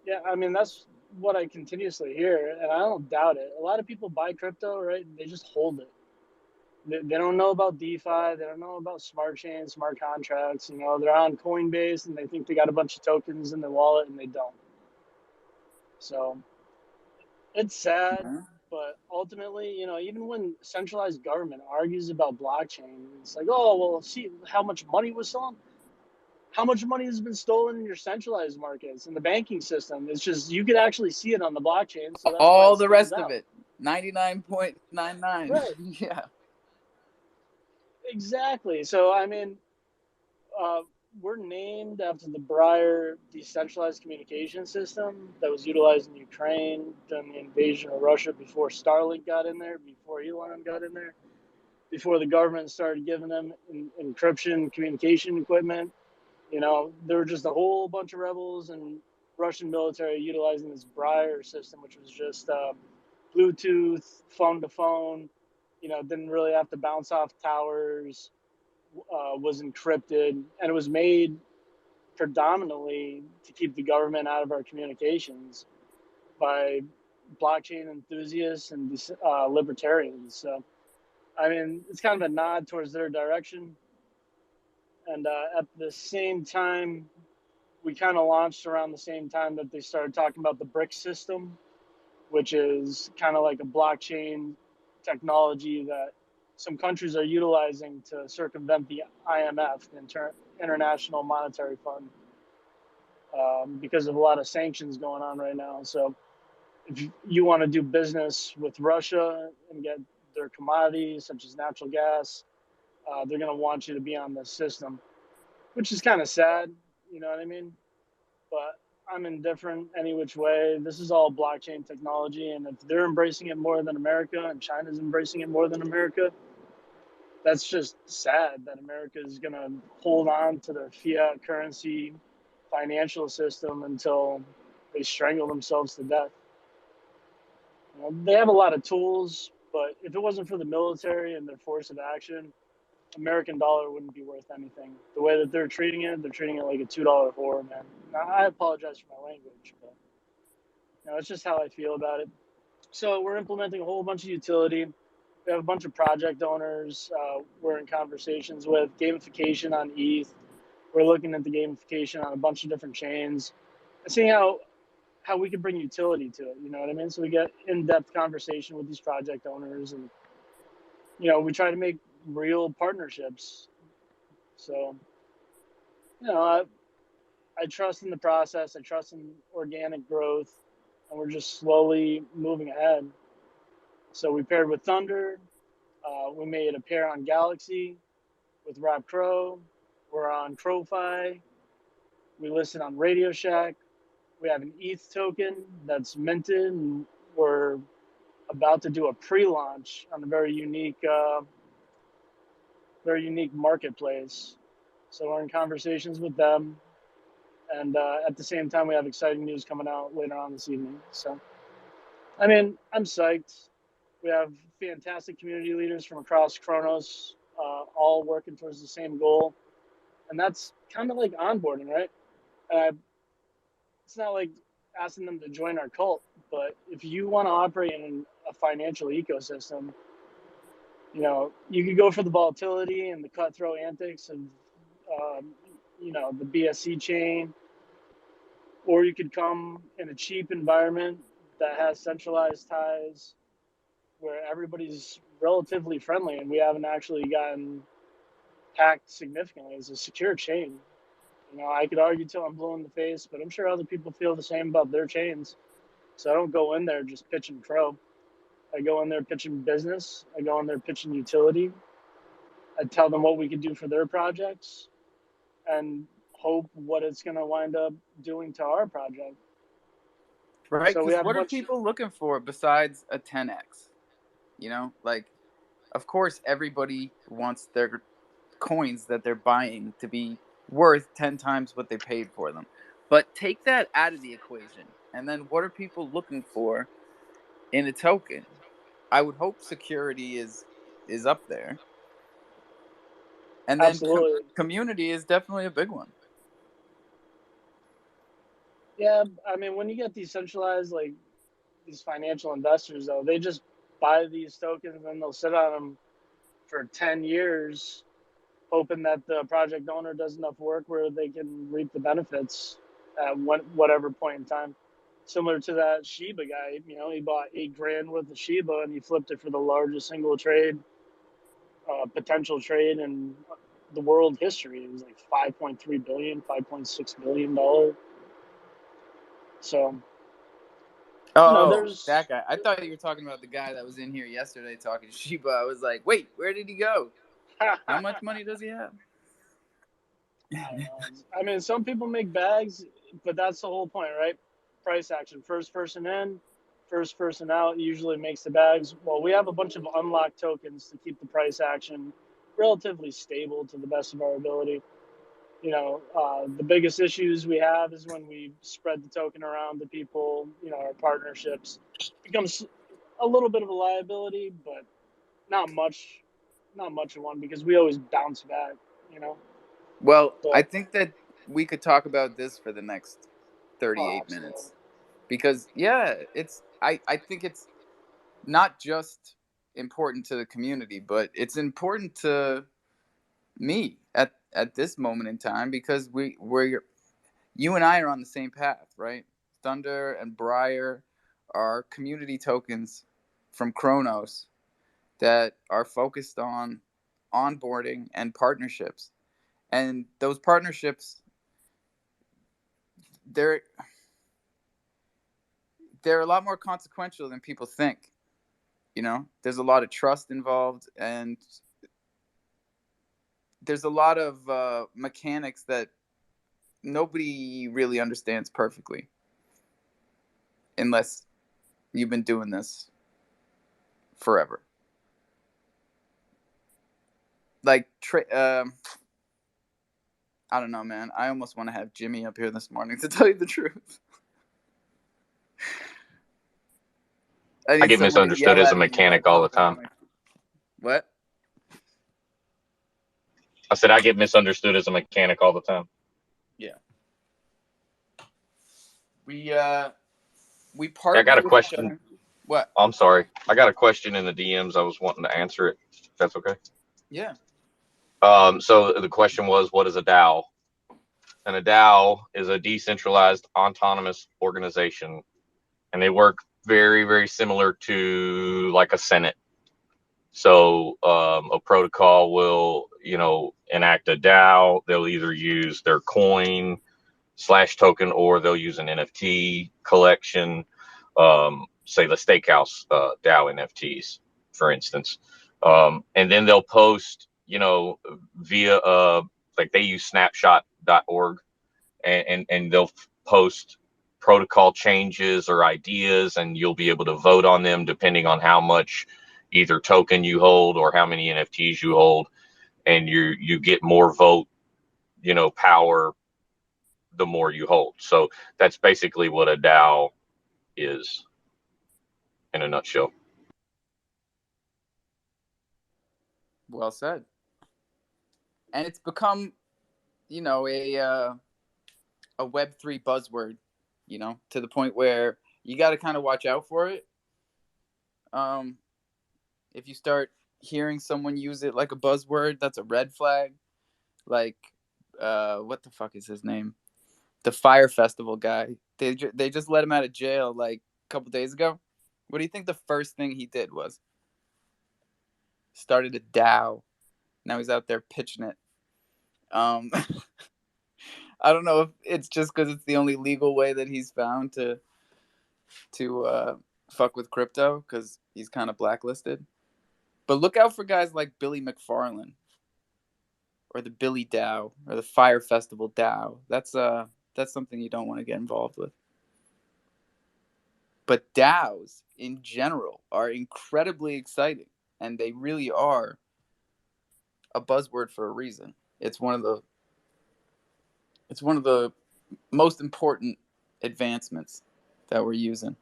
Yeah, I mean that's what I continuously hear, and I don't doubt it. A lot of people buy crypto, right? They just hold it. They don't know about DeFi. They don't know about smart chains, smart contracts. They're on Coinbase and they think they got a bunch of tokens in their wallet, and they don't. So it's sad, Mhm. but ultimately, even when centralized government argues about blockchain, it's like, oh well, see how much money was stolen. How much money has been stolen in your centralized markets in the banking system? It's just you could actually see it on the blockchain, so that's why All it the stands rest of out. it. 99.99. Right. Yeah. Exactly. So I mean, uh, we're named after the Briar decentralized communication system that was utilized in Ukraine during the invasion of Russia, before Starlink got in there, before Elon got in there, before the government started giving them encryption communication equipment. There were just a whole bunch of rebels and Russian military utilizing this Briar system, which was just Bluetooth, phone to phone. Didn't really have to bounce off towers. Was encrypted, and it was made predominantly to keep the government out of our communications by blockchain enthusiasts and libertarians. So, I mean, it's kind of a nod towards their direction. And at the same time, we kind of launched around the same time that they started talking about the BRICS system, which is kind of like a blockchain technology that some countries are utilizing to circumvent the IMF, the International Monetary Fund, because of a lot of sanctions going on right now. So if you want to do business with Russia and get their commodities, such as natural gas, they're going to want you to be on this system, which is kind of sad. You know what I mean? But I'm indifferent any which way. This is all blockchain technology, and if they're embracing it more than America and China's embracing it more than America, that's just sad that America is going to hold on to their fiat currency financial system until they strangle themselves to death. They have a lot of tools, but But if it wasn't for the military and their force of action, American dollar wouldn't be worth anything. The way that they're treating it like a $2 whore, man. Now, I apologize for my language, but it's just how I feel about it. So we're implementing a whole bunch of utility. We have a bunch of project owners we're in conversations with. Gamification on ETH. We're looking at the gamification on a bunch of different chains and seeing how we can bring utility to it. You know what I mean? So we get in-depth conversation with these project owners, and we try to make real partnerships. So I trust in the process. I trust in organic growth, and we're just slowly moving ahead. So we paired with Thunder. We made a pair on Galaxy with Rob Crow. We're on CroFi. We listed on Radio Shack. We have an ETH token that's minted, and we're about to do a pre-launch on a very unique marketplace. So we're in conversations with them, and at the same time, we have exciting news coming out later on this evening. So, I mean, I'm psyched. We have fantastic community leaders from across Kronos, all working towards the same goal, and that's kind of like onboarding, right? Uh, it's not like asking them to join our cult, but if you want to operate in a financial ecosystem, you could go for the volatility and the cutthroat antics of, um, the BSC chain, or you could come in a cheap environment that has centralized ties where everybody's relatively friendly and we haven't actually gotten hacked significantly. It's a secure chain. I could argue till I'm blue in the face, but I'm sure other people feel the same about their chains. So I don't go in there just pitching pro. I go in there pitching business. I go in there pitching utility. I tell them what we could do for their projects and hope what it's going to wind up doing to our project. Right? So we Because have a what are bunch. people looking for besides a 10x? Like, of course, everybody wants their coins that they're buying to be worth 10 times what they paid for them. But take that out of the equation. And then what are people looking for in a token? I would hope security is up there. And then Absolutely. community is definitely a big one. Yeah, I mean, when you get decentralized, like these financial investors, though, they just buy these tokens and then they'll sit on them for 10 years, hoping that the project owner does enough work where they can reap the benefits at whatever point in time. Similar to that Shiba guy, he bought $8,000 worth of Shiba and he flipped it for the largest single trade, potential trade in the world history. It was like 5.3 billion, $5.6 billion. So, Oh, there's that guy. I thought you were talking about the guy that was in here yesterday talking Shiba. I was like, wait, where did he go? How much money does he have? I don't know. I mean, some people make bags, but that's the whole point, right? Price action. First person in, first person out usually makes the bags. Well, we have a bunch of unlocked tokens to keep the price action relatively stable to the best of our ability. The biggest issues we have is when we spread the token around to people, our partnerships. It becomes a little bit of a liability, but not much, not much of one because we always bounce back, you know. Well, I But think that we could talk about this for the next oh, 38 absolutely. minutes. Because, yeah, I think it's not just important to the community, but it's important to me at this moment in time because you and I are on the same path, right? Thunder and Briar are community tokens from Kronos that are focused on onboarding and partnerships. And those partnerships, they're they're a lot more consequential than people think. There's a lot of trust involved, and there's a lot of mechanics that nobody really understands perfectly unless you've been doing this forever. Like, I don't know, man. I almost want to have Jimmy up here this morning to tell you the truth. I I need get someone to misunderstood yell as a at me while I mechanic all the talk over time. my. What? I said I get misunderstood as a mechanic all the time. Yeah. We I got partner a with each question. other. What? I'm sorry. I got a question in the DMs. I was wanting to answer it. If that's okay. Yeah. So the question was, what is a DAO? And a DAO is a decentralized autonomous organization, and they work very, very similar to like a Senate. So a protocol will, enact a DAO. They'll either use their coin slash token, or they'll use an NFT collection. Say the Steakhouse DAO NFTs, for instance, and then they'll post, via like they use snapshot.org, and they'll post protocol changes or ideas, and you'll be able to vote on them depending on how much either token you hold or how many NFTs you hold, and you get more vote, power the more you hold. So that's basically what a DAO is in a nutshell. Well said. And it's become, a Web3 buzzword, to the point where you got to kind of watch out for it. If you start hearing someone use it like a buzzword, that's a red flag. Like, what the fuck is his name? The Fire Festival guy. They just let him out of jail like a couple days ago. What do you think the first thing he did was? Started a DAO. Now he's out there pitching it. I don't know if it's just because it's the only legal way that he's found to fuck with crypto, because he's kind of blacklisted. But look out for guys like Billy McFarlane, or the Billy DAO, or the Fire Festival DAO. That's something you don't want to get involved with. But DAOs in general are incredibly exciting, and they really are a buzzword for a reason. It's one of the most important advancements that we're using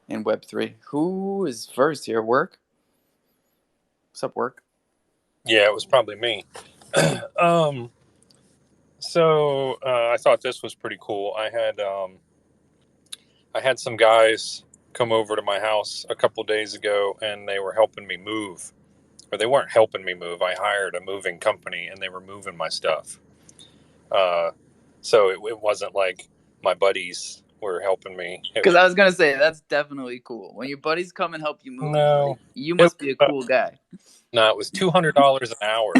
in Web3. Who is first here? Work? What's up, Work? Yeah, it was probably me. So I thought this was pretty cool. I had some guys come over to my house a couple days ago, and they were helping me move. Or they weren't helping me move. I hired a moving company, and they were moving my stuff. So it wasn't like my buddies were helping me. Because I was going to say, that's definitely cool. When your buddies come and help you move, No, like, you it must be a cool guy. no, it was $200 an hour.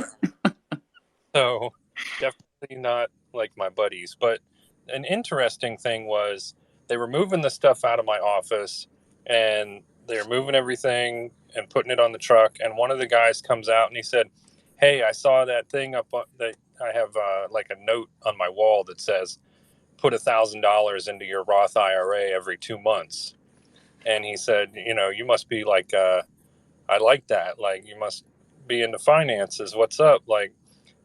So definitely not like my buddies. But an interesting thing was they were moving the stuff out of my office, and they were moving everything and putting it on the truck. And one of the guys comes out and he said, "Hey, I saw that thing up on that. I have like a note on my wall that says, put $1,000 into your Roth IRA every 2 months." And he said, you must be like, I like that. Like, you must be into finances. What's up? Like,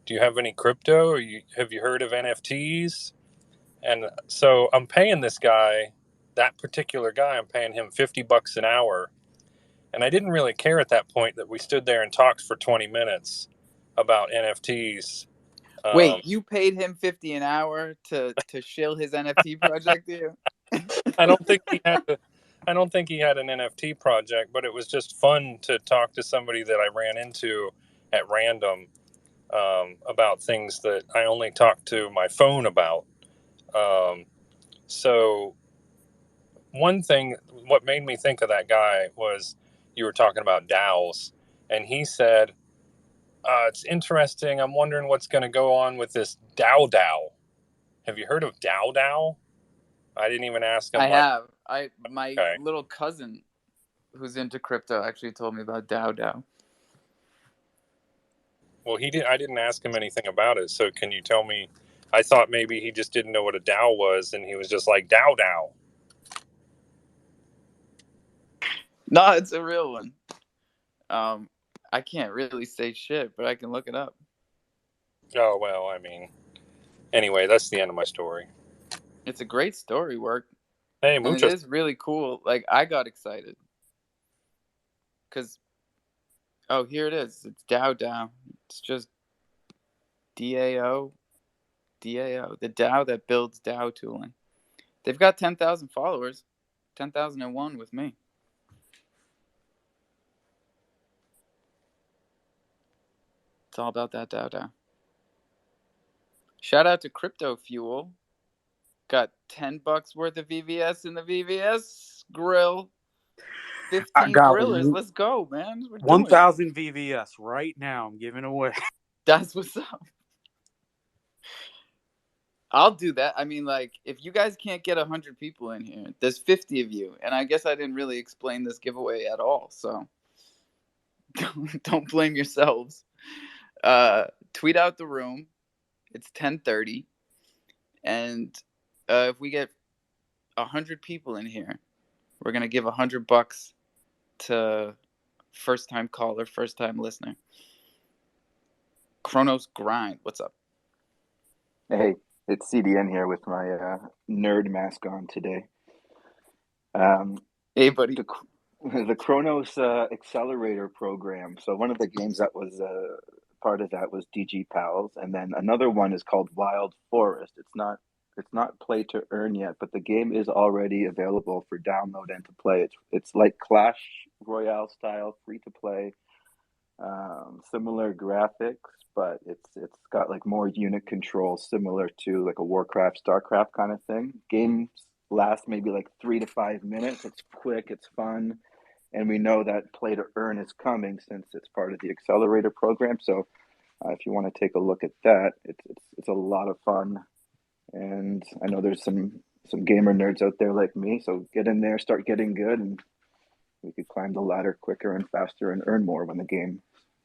do you have any crypto? Or have you heard of NFTs? And so I'm paying this guy, that particular guy, I'm paying him $50 an hour. And I didn't really care at that point that we stood there and talked for 20 minutes about NFTs. Wait, you paid him 50 an hour to shill his NFT project to you? I don't think he had I don't think he had an NFT project, but it was just fun to talk to somebody that I ran into at random, about things that I only talk to my phone about. Um, so one thing, what made me think of that guy was you were talking about DAOs, and he said, "It's interesting. I'm wondering what's going to go on with this DAO. Have you heard of DAO? I didn't even ask him. I Like, have. My okay, little cousin who's into crypto actually told me about DAO. well, he did. I didn't ask him anything about it. So can you tell me? I thought maybe he just didn't know what a DAO was, and he was just like DAO. No, it's a real one. I can't really say shit, but I can look it up. Oh well, I mean, anyway, that's the end of my story. It's a great story, Work. Hey, And it muchas. is really cool. Like, I got excited. Because, oh, here it is. It's DAO. It's just DAO. DAO. The DAO that builds DAO tooling. They've got 10,000 followers. 10,001 with me. It's all about that DAO. Shout out to Crypto Fuel. Got $10 worth of VVS in the VVS grill. I 15 got grillers. Let's go, man. We're doing it. 1,000 VVS right now. I'm giving away. That's what's up. I'll do that. I mean, like, if you guys can't get 100 people in here, there's 50 of you. And I guess I didn't really explain this giveaway at all. So don't blame yourselves. Tweet out the room. It's 10:30. And if we get 100 people in here, we're going to give $100 to first-time caller, first-time listener. Chronos Grind. What's up? Hey, it's CDN here with my nerd mask on today. Hey, buddy. The Chronos Accelerator program. So one of the games that was part of that was DG Pals, and then another one is called Wild Forest. It's not play to earn yet, but the game is already available for download and to play. It's like Clash Royale style, free to play. Similar graphics, but it's got like more unit control, similar to like a Warcraft, Starcraft kind of thing. Games last maybe like 3 to 5 minutes. It's quick, it's fun, and we know that play to earn is coming since it's part of the accelerator program. So if you want to take a look at that, it's a lot of fun, and I know there's some gamer nerds out there like me. So get in there, start getting good, and we could climb the ladder quicker and faster and earn more when the game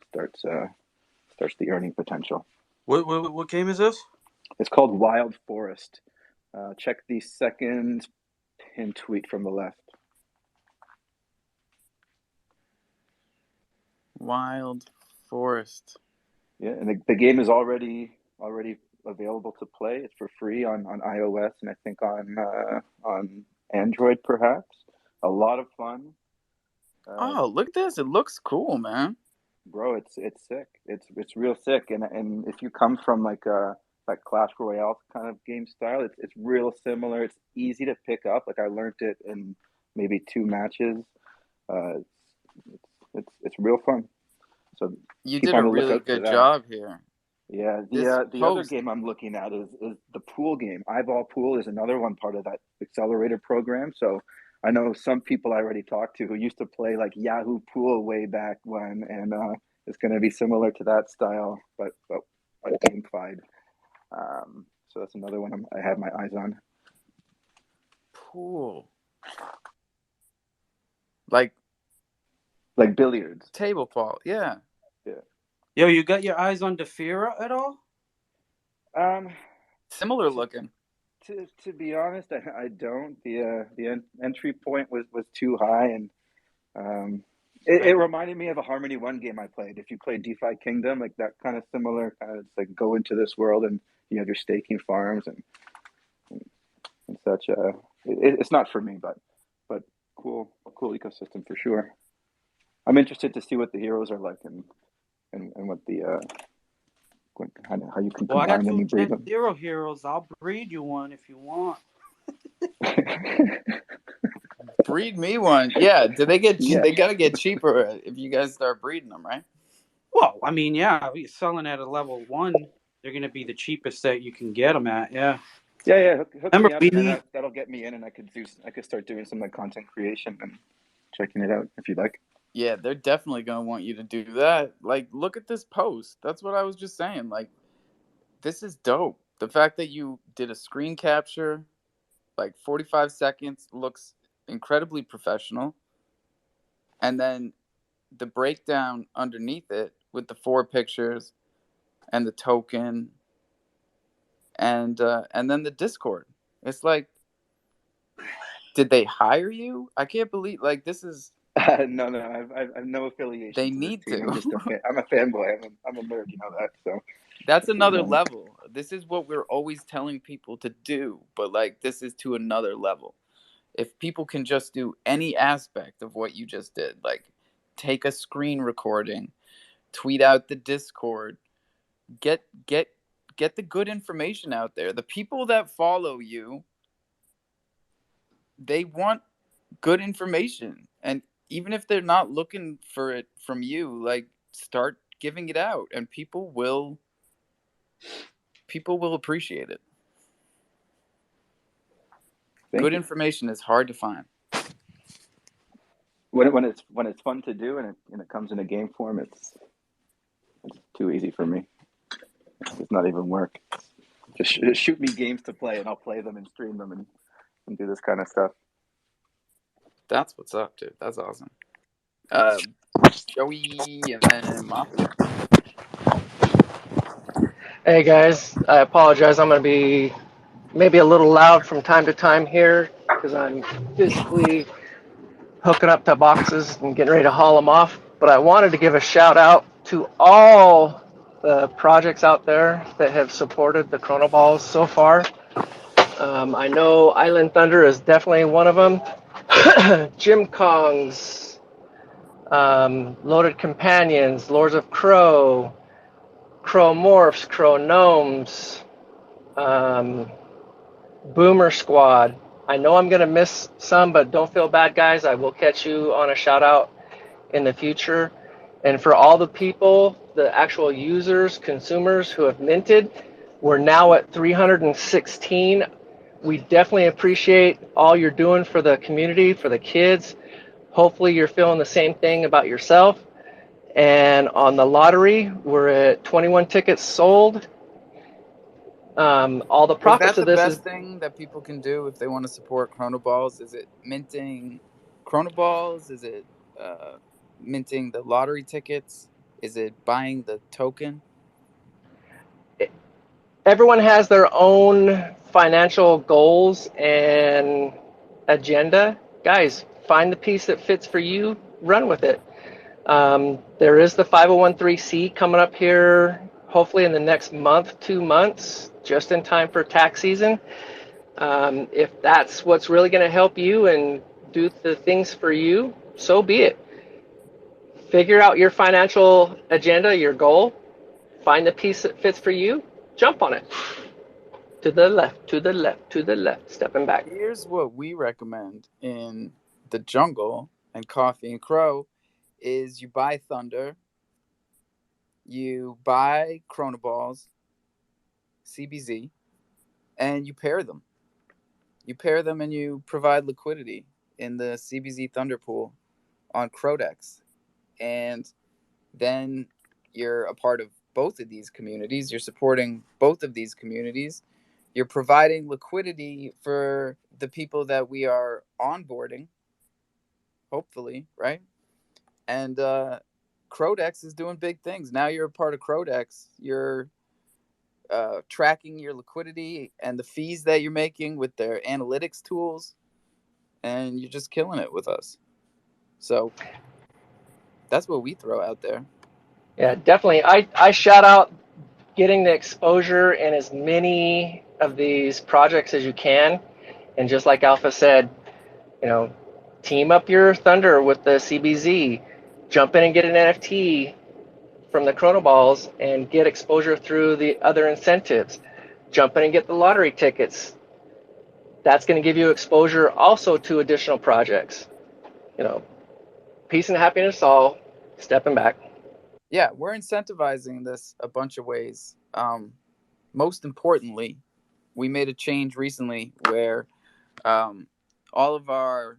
starts the earning potential. What game is this? It's called Wild Forest. Check the second pinned tweet from the left. Wild Forest. Yeah, and the game is already available to play. It's for free on iOS and I think on Android perhaps. A lot of fun. Oh, look at this! It looks cool, man. Bro, it's sick. It's real sick. And if you come from like Clash Royale kind of game style, it's real similar. It's easy to pick up. Like I learned it in maybe 2 matches. It's real fun. So you did a really good job here. Yeah, the other game I'm looking at is the pool game. Eyeball Pool is another one part of that accelerator program. So I know some people I already talked to who used to play like Yahoo Pool way back when, and it's going to be similar to that style, but gamified. So that's another one I have my eyes on. Pool, like billiards, table fall. Yeah. Yo, you got your eyes on Defira at all? Similar looking. To be honest, I don't. The entry point was too high, and it reminded me of a Harmony One game I played. If you played DeFi Kingdom, like that kind of similar, kind of like go into this world and you have your staking farms and such. It's not for me, but cool ecosystem for sure. I'm interested to see what the heroes are like and what the how you can combine them and breed them. Zero heroes. I'll breed you one if you want. Breed me one. Yeah. Do they get? Yeah. They gotta get cheaper if you guys start breeding them, right? Well, I mean, yeah, if you're selling at a level 1, they're gonna be the cheapest that you can get them at. Yeah. Yeah. Hook me up, and that'll get me in, and I could start doing some like content creation and checking it out if you'd like. Yeah, they're definitely gonna want you to do that. Like, look at this post. That's what I was just saying. Like, this is dope. The fact that you did a screen capture, like 45 seconds, looks incredibly professional. And then the breakdown underneath it with the 4 pictures and the token and then the Discord. It's like, did they hire you? I can't believe, like, this is... No, I've no affiliation. They need to. I'm a fanboy. I'm a nerd, you know that. So that's another level. This is what we're always telling people to do, but like this is to another level. If people can just do any aspect of what you just did, like take a screen recording, tweet out the Discord, get the good information out there. The people that follow you, they want good information, and even if they're not looking for it from you, like, start giving it out, and people will appreciate it. Thank Good you. information is hard to find. When it's fun to do and it comes in a game form, it's too easy for me. It's not even work. Just shoot me games to play, and I'll play them and stream them and do this kind of stuff. That's what's up, dude. That's awesome. Joey and then Mafia. Hey guys, I apologize. I'm going to be maybe a little loud from time to time here because I'm physically hooking up to boxes and getting ready to haul them off. But I wanted to give a shout out to all the projects out there that have supported the Chrono Balls so far. I know Island Thunder is definitely one of them. Jim Kong's, Loaded Companions, Lords of Cro, Cro Morphs, Cro Gnomes, Boomer Squad. I know I'm going to miss some, but don't feel bad, guys. I will catch you on a shout out in the future. And for all the people, the actual users, consumers who have minted, we're now at 316. We definitely appreciate all you're doing for the community, for the kids. Hopefully you're feeling the same thing about yourself. And on the lottery, we're at 21 tickets sold. All the Is profits that of the this is best thing that people can do if they want to support Chrono Balls? Is it minting Chrono Balls? Is it minting the lottery tickets? Is it buying the token? everyone has their own financial goals and agenda. Guys, find the piece that fits for you, run with it. There is the 501(c) coming up here, hopefully in the next month, 2 months, just in time for tax season. If that's what's really going to help you and do the things for you, so be it. Figure out your financial agenda, your goal, find the piece that fits for you, jump on it. To the left, to the left, to the left, stepping back. Here's what we recommend in the jungle and Coffee and Crow is you buy Thunder, you buy Chrono Balls, CBZ, and you pair them. You pair them and you provide liquidity in the CBZ Thunder pool on Crodex. And then you're a part of both of these communities. You're supporting both of these communities. You're providing liquidity for the people that we are onboarding, hopefully, right? And Crodex is doing big things. Now you're a part of Crodex. You're tracking your liquidity and the fees that you're making with their analytics tools, and you're just killing it with us. So that's what we throw out there. Yeah, definitely. I shout out getting the exposure in as many of these projects as you can. And just like Alpha said, team up your Thunder with the CBZ, jump in and get an NFT from the Chrono Balls and get exposure through the other incentives. Jump in and get the lottery tickets. That's going to give you exposure also to additional projects. Peace and happiness all, stepping back. Yeah, we're incentivizing this a bunch of ways. Most importantly, we made a change recently where all of our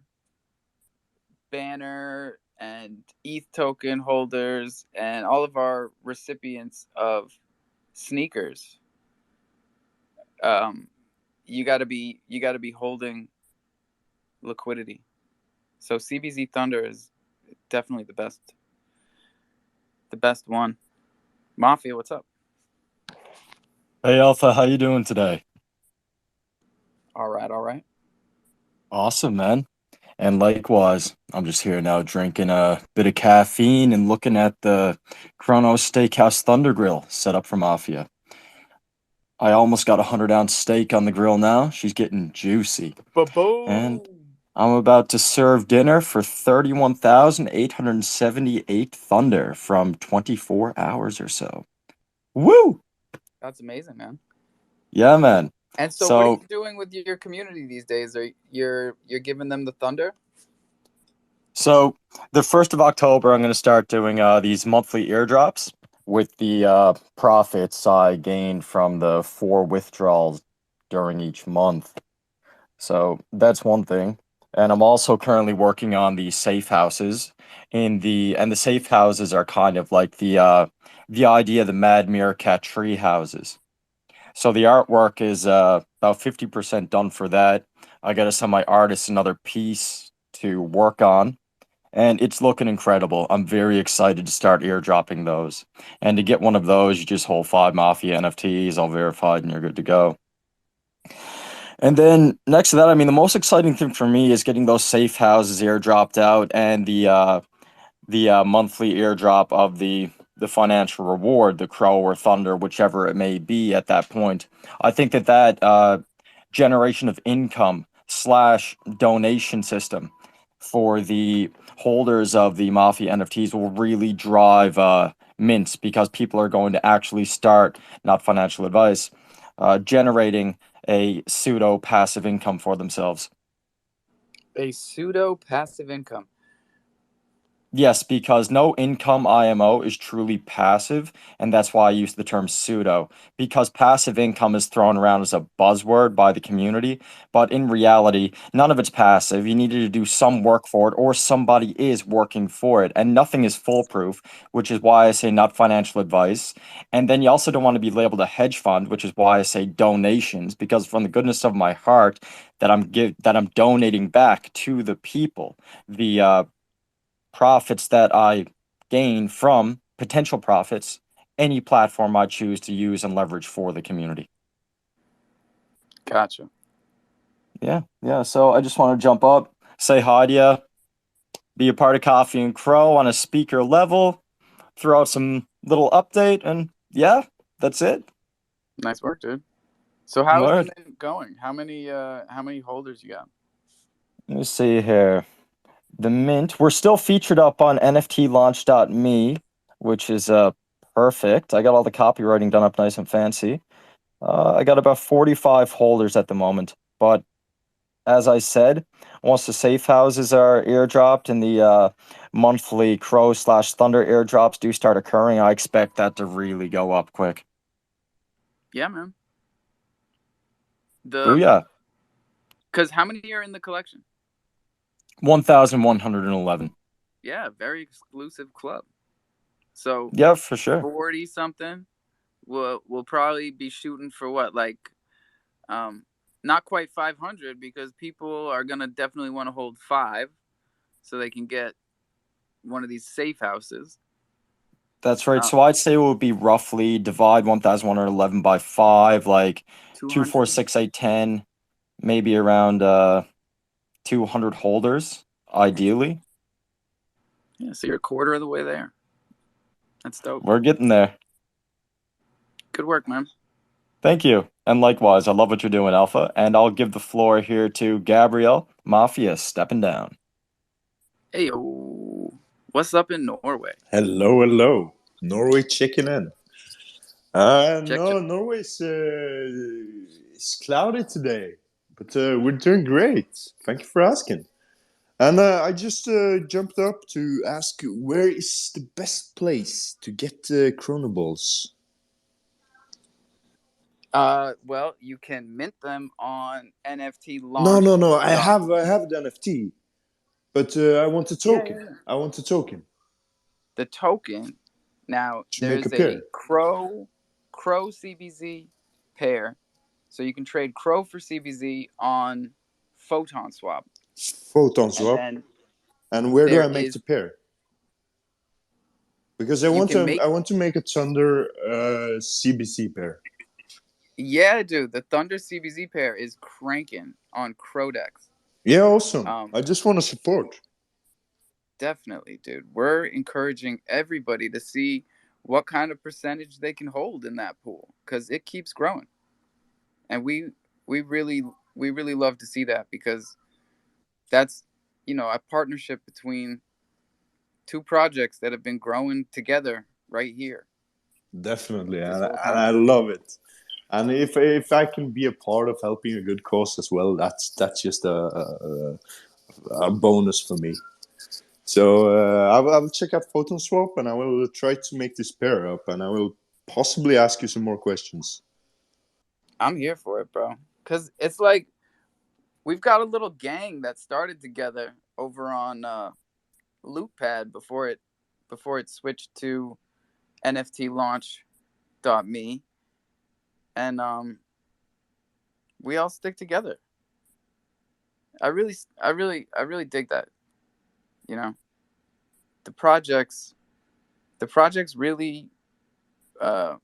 banner and ETH token holders and all of our recipients of sneakers, you got to be holding liquidity. So CBZ Thunder is definitely the best one. Mafia, what's up? Hey Alpha, how you doing today? All right. Awesome, man. And likewise, I'm just here now drinking a bit of caffeine and looking at the Chrono Steakhouse Thunder Grill set up for Mafia. I almost got a 100-ounce steak on the grill now. She's getting juicy. And Ba-boom! I'm about to serve dinner for 31,878 Thunder from 24 hours or so. Woo! That's amazing, man. Yeah, man. And so, what are you So, doing with your community these days? Are you're giving them the thunder? so the 1st of October, I'm going to start doing these monthly eardrops with the profits I gained from the 4 withdrawals during each month. So that's one thing. And I'm also currently working on the safe houses and the safe houses are kind of like the idea of the Mad Meerkat tree houses. So the artwork is about 50% done for that. I gotta send my artist another piece to work on, and it's looking incredible. I'm very excited to start airdropping those. And to get one of those, you just hold 5 Mafia NFTs, all verified, and you're good to go. And then next to that, I mean, the most exciting thing for me is getting those safe houses airdropped out and the monthly airdrop of the financial reward, the crow or thunder, whichever it may be at that point. I think that generation of income slash donation system for the holders of the Mafia NFTs will really drive mints because people are going to actually start, not financial advice, generating a pseudo passive income for themselves. A pseudo passive income. Yes, because no income IMO is truly passive, and that's why I use the term pseudo. Because passive income is thrown around as a buzzword by the community, but in reality, none of it's passive. You needed to do some work for it, or somebody is working for it, and nothing is foolproof, which is why I say not financial advice. And then you also don't want to be labeled a hedge fund, which is why I say donations, because from the goodness of my heart, that I'm donating back to the people. The profits that I gain from potential profits, any platform I choose to use and leverage for the community. Gotcha. Yeah, yeah. So I just want to jump up, say hi to you, be a part of Coffee and Crow on a speaker level, throw out some little update, and yeah, that's it. Nice work, dude. So, how is the Word. mint going? How many holders you got? Let me see here. The Mint. We're still featured up on NFTlaunch.me, which is perfect. I got all the copywriting done up nice and fancy. I got about 45 holders at the moment, but as I said, once the safe houses are airdropped and the monthly Crow slash Thunder airdrops do start occurring, I expect that to really go up quick. Yeah, man. Oh The yeah, Because how many are in the collection? 1,111. Yeah, very exclusive club. So Yeah, for sure. 40 something. We'll probably be shooting for what, like, um, not quite 500 because people are gonna definitely want to hold five, so they can get one of these safe houses. That's right. Uh, So I'd say it would be roughly divide 1,111 by 5, like 2, 4, 200. 6, 8, 10, maybe around 200 holders, ideally. Yeah, so you're a quarter of the way there. That's dope. We're getting there. Good work, man. Thank you. And likewise, I love what you're doing, Alpha. And I'll give the floor here to Gabriel Mafia stepping down. Hey, yo, what's up in Norway? Hello, hello. Norway chicken in. Check, check. No, Norway's it's cloudy today, but we're doing great. Thank you for asking. And I just jumped up to ask where is the best place to get chronoballs? Well, you can mint them on No, no, no. I NFTlaunch.me. have the NFT, but I want a Yeah, token. yeah, yeah. I want a token The token. Now, to make a there's a pair. Crow CBZ pair, so you can trade Crow for CBZ on Photon Swap, Photon and swap. then And where do there I make is the pair? Because you can I make. want to make a Thunder CBC pair. Yeah, dude, the Thunder CBZ pair is cranking on Crodex. Yeah, awesome. Um, I just want to support. Definitely, dude. We're encouraging everybody to see what kind of percentage they can hold in that pool because it keeps growing, and we really love to see that because that's, a partnership between two projects that have been growing together right here Definitely, this and whole I time. love it. And if I can be a part of helping a good cause as well, that's just a bonus for me. So I will check out Photon Swap, and I will try to make this pair up, and I will possibly ask you some more questions. I'm here for it, bro. Cause it's like we've got a little gang that started together over on LoopPad before it switched to NFTlaunch.me, and we all stick together. I really dig that. You know, the projects the projects really uh,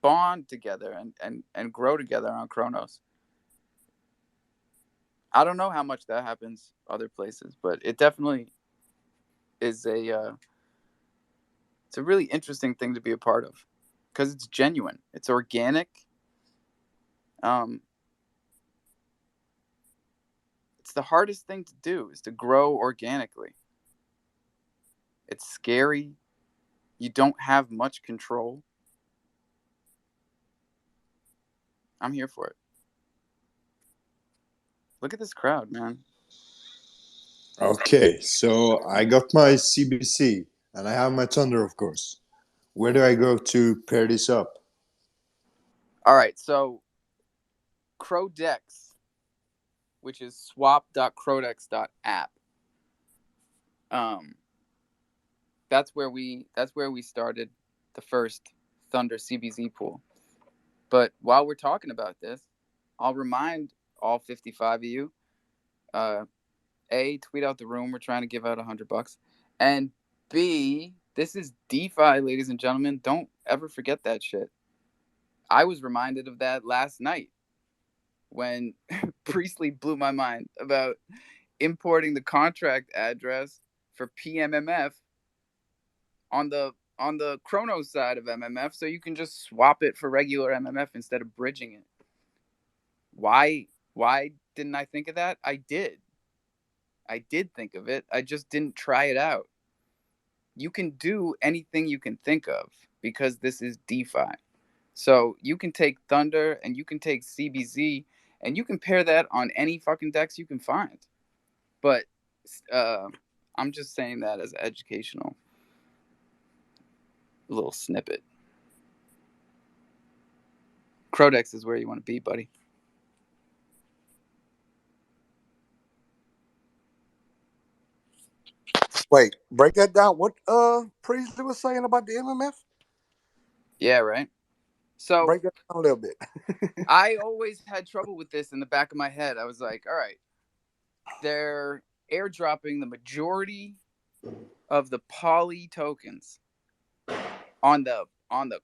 bond together and grow together on Chronos. I don't know how much that happens other places, but it definitely is it's a really interesting thing to be a part of because it's genuine, it's organic. Um, it's the hardest thing to do is to grow organically. It's scary. You don't have much control. I'm here for it. Look at this crowd, man. Okay, so I got my CBC, and I have my Thunder, of course. Where do I go to pair this up? All right, so Crodex, which is swap.crodex.app. Um, that's where we started the first Thunder CBZ pool. But while we're talking about this, I'll remind all 55 of you, uh, A, tweet out the room. We're trying to give out $100. And B, this is DeFi, ladies and gentlemen. Don't ever forget that shit. I was reminded of that last night when Priestley blew my mind about importing the contract address for PMMF on the Chronos side of MMF, so you can just swap it for regular MMF instead of bridging it. Why didn't I think of that? I did think of it. I just didn't try it out. You can do anything you can think of because this is DeFi. So you can take Thunder and you can take CBZ and you can pair that on any fucking decks you can find. But uh, I'm just saying that as an educational little snippet. Crodex is where you want to be, buddy. Wait, break that down. What Priestley was saying about the MMF? Yeah, right. So Break that down a little bit. I always had trouble with this in the back of my head. I was like, all right, they're airdropping the majority of the poly tokens on the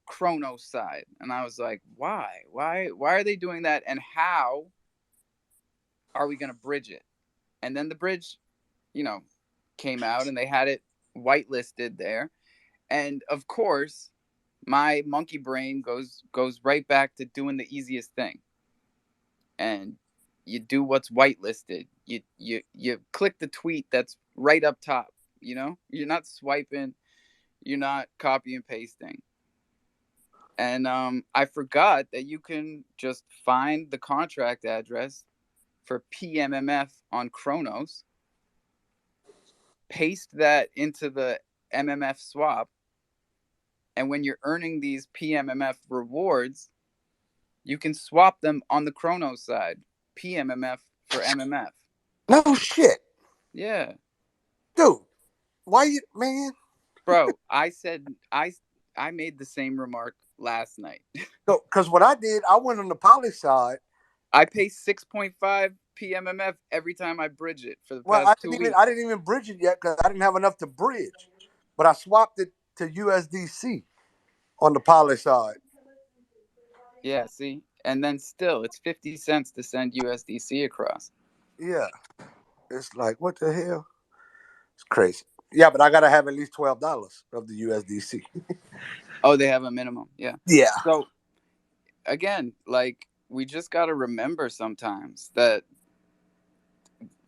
Chronos side. And I was like, why? Why are they doing that? And how are we gonna bridge it? And then the bridge, you know, came out and they had it whitelisted there. And of course, my monkey brain goes right back to doing the easiest thing. And you do what's whitelisted. You click the tweet that's right up top. You're not swiping. You're not copy and pasting. And I forgot that you can just find the contract address for PMMF on Chronos, paste that into the MMF swap, and when you're earning these PMMF rewards, you can swap them on the Chronos side, PMMF for MMF. No shit, Yeah, dude. Why you man? bro. I made the same remark last night. Because what I did, I went on the poly side. I pay 6.5 PMMF every time I bridge it for the Well, past 2 weeks. I didn't even bridge it yet because I didn't have enough to bridge. But I swapped it to USDC on the poly side. Yeah, see? And then still, it's 50 cents to send USDC across. Yeah, it's like what the hell? It's crazy. Yeah, but I gotta have at least $12 of the USDC. Oh, they have a minimum. Yeah. Yeah. So, again, like, we just got to remember sometimes that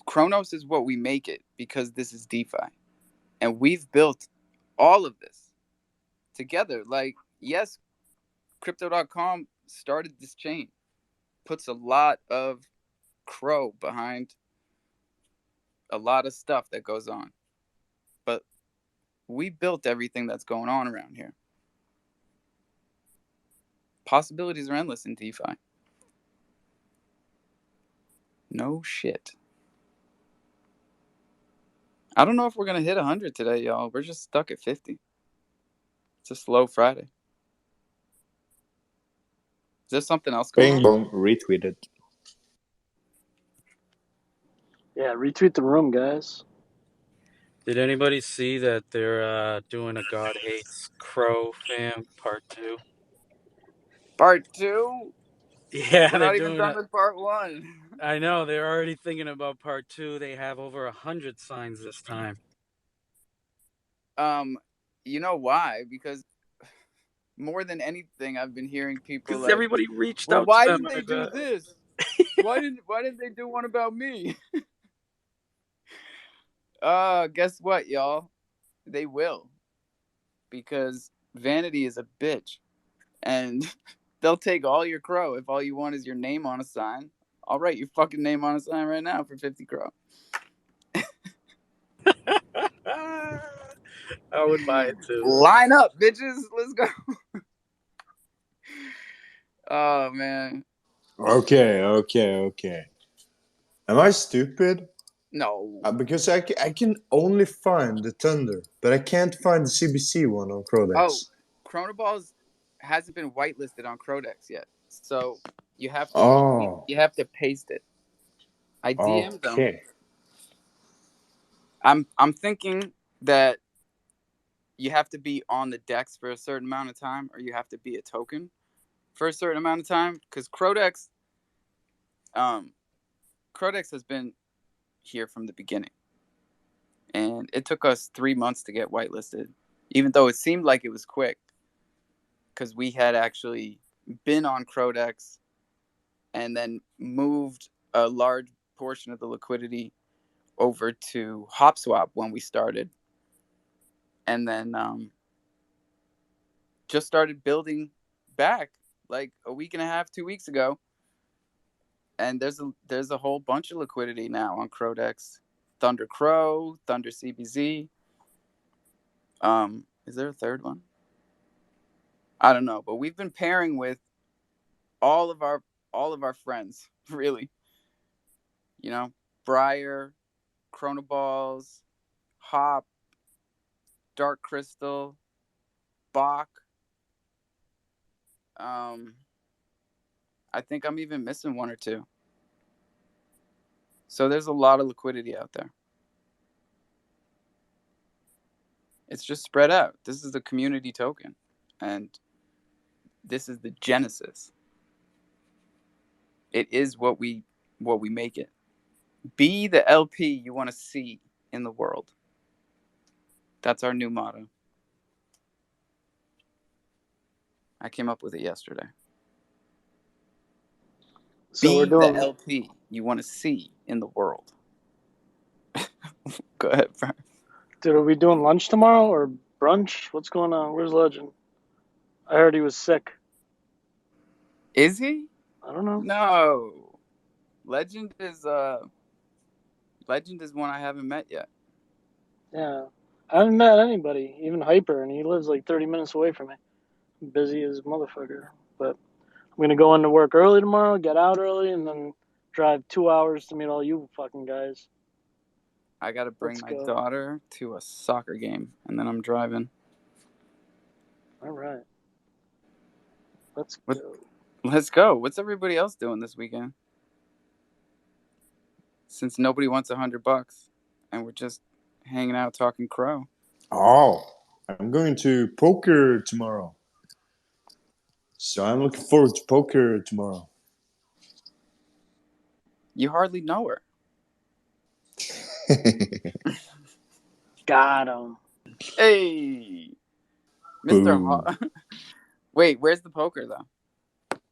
Kronos is what we make it because this is DeFi. And we've built all of this together. Like, yes, crypto.com started this chain, puts a lot of crow behind a lot of stuff that goes on. But we built everything that's going on around here. Possibilities are endless in DeFi. No shit. I don't know if we're going to hit 100 today, y'all. We're just stuck at 50. It's a slow Friday. Is there something else going Bing on? bong, retweeted. Yeah, retweet the room, guys. Did anybody see that they're doing a God Hates Crow fam part 2? Part 2? Yeah, We're they're not even doing done it. with part 1. I know, they're already thinking about part 2. They have over 100 signs this time. You know why? Because more than anything, I've been hearing people Because like, everybody reached well, out to why them. didn't they do this? Why didn't they do one about me? Guess what, y'all? They will. Because vanity is a bitch. And they'll take all your crow if all you want is your name on a sign. I'll write your fucking name on a sign right now for 50 crow. I would buy it too. Line up, bitches. Let's go. Oh, man. Okay. Am I stupid? No. Because I can only find the Thunder, but I can't find the CBC one on Oh, Chrodex. Chronoballs hasn't been whitelisted on Crodex yet. So you have to Oh, paste it. I DM'd them. okay. I'm thinking that you have to be on the decks for a certain amount of time, or you have to be a token for a certain amount of time. Because Crodex has been here from the beginning, and it took us 3 months to get whitelisted, even though it seemed like it was quick, because we had actually been on Crodex and then moved a large portion of the liquidity over to HopSwap when we started, and then just started building back like a week and a half, 2 weeks ago. And there's a whole bunch of liquidity now on Crodex. Thunder Crow, Thunder CBZ. Is there a third one? I don't know, but we've been pairing with all of our friends, really. You know, Briar, Chronoballs, Hop, Dark Crystal, Bach. I think I'm even missing one or two. So there's a lot of liquidity out there. It's just spread out. This is the community token, and this is the genesis. It is what we make it. Be the LP you want to see in the world. That's our new motto. I came up with it yesterday. So we're Be the doing. LP you want to see in the world. Go ahead, Frank. Dude, are we doing lunch tomorrow or brunch? What's going on? Where's Legend? I heard he was sick. Is he? I don't know. No. Legend is one I haven't met yet. Yeah, I haven't met anybody, even Hyper, and he lives like 30 minutes away from me. I'm busy as a motherfucker, but I'm gonna go into work early tomorrow, get out early, and then drive 2 hours to meet all you fucking guys. I gotta bring Let's my go. daughter to a soccer game, and then I'm driving. All right. Let's What? go. Let's go. What's everybody else doing this weekend? Since nobody wants $100, and we're just hanging out talking crow. Oh, I'm going to poker tomorrow. So I'm looking forward to poker tomorrow. You hardly know her. Got him. Hey, Mr. Boom. Wait, where's the poker though?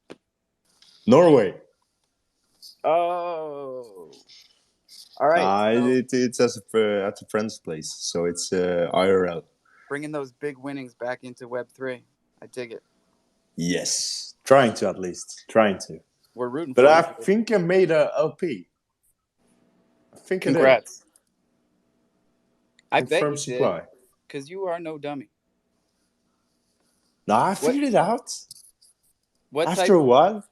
Norway. Oh, All right, so It's at a friend's place, so it's IRL. bringing those big winnings back into Web3. I dig it. Yes, trying to at least trying to. We're rooting But for I you, buddy. think I made a LP. I think I did. Congrats. I bet Confirm you did, supply. because you are no dummy. Nah, I What figured it out what after type a while.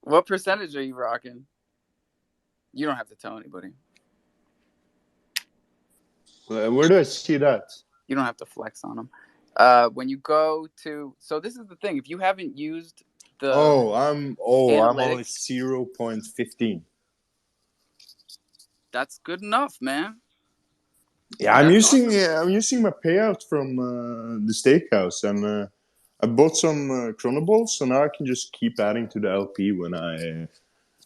what percentage are you rocking? You don't have to tell anybody. Where do I see that? You don't have to flex on them. When you go to, so this is the thing. If you haven't used the I'm only analytics, 0.15. that's good enough, man. Yeah, That's awesome. I'm using my payout from the steakhouse, and I bought some Chronoballs, so now I can just keep adding to the LP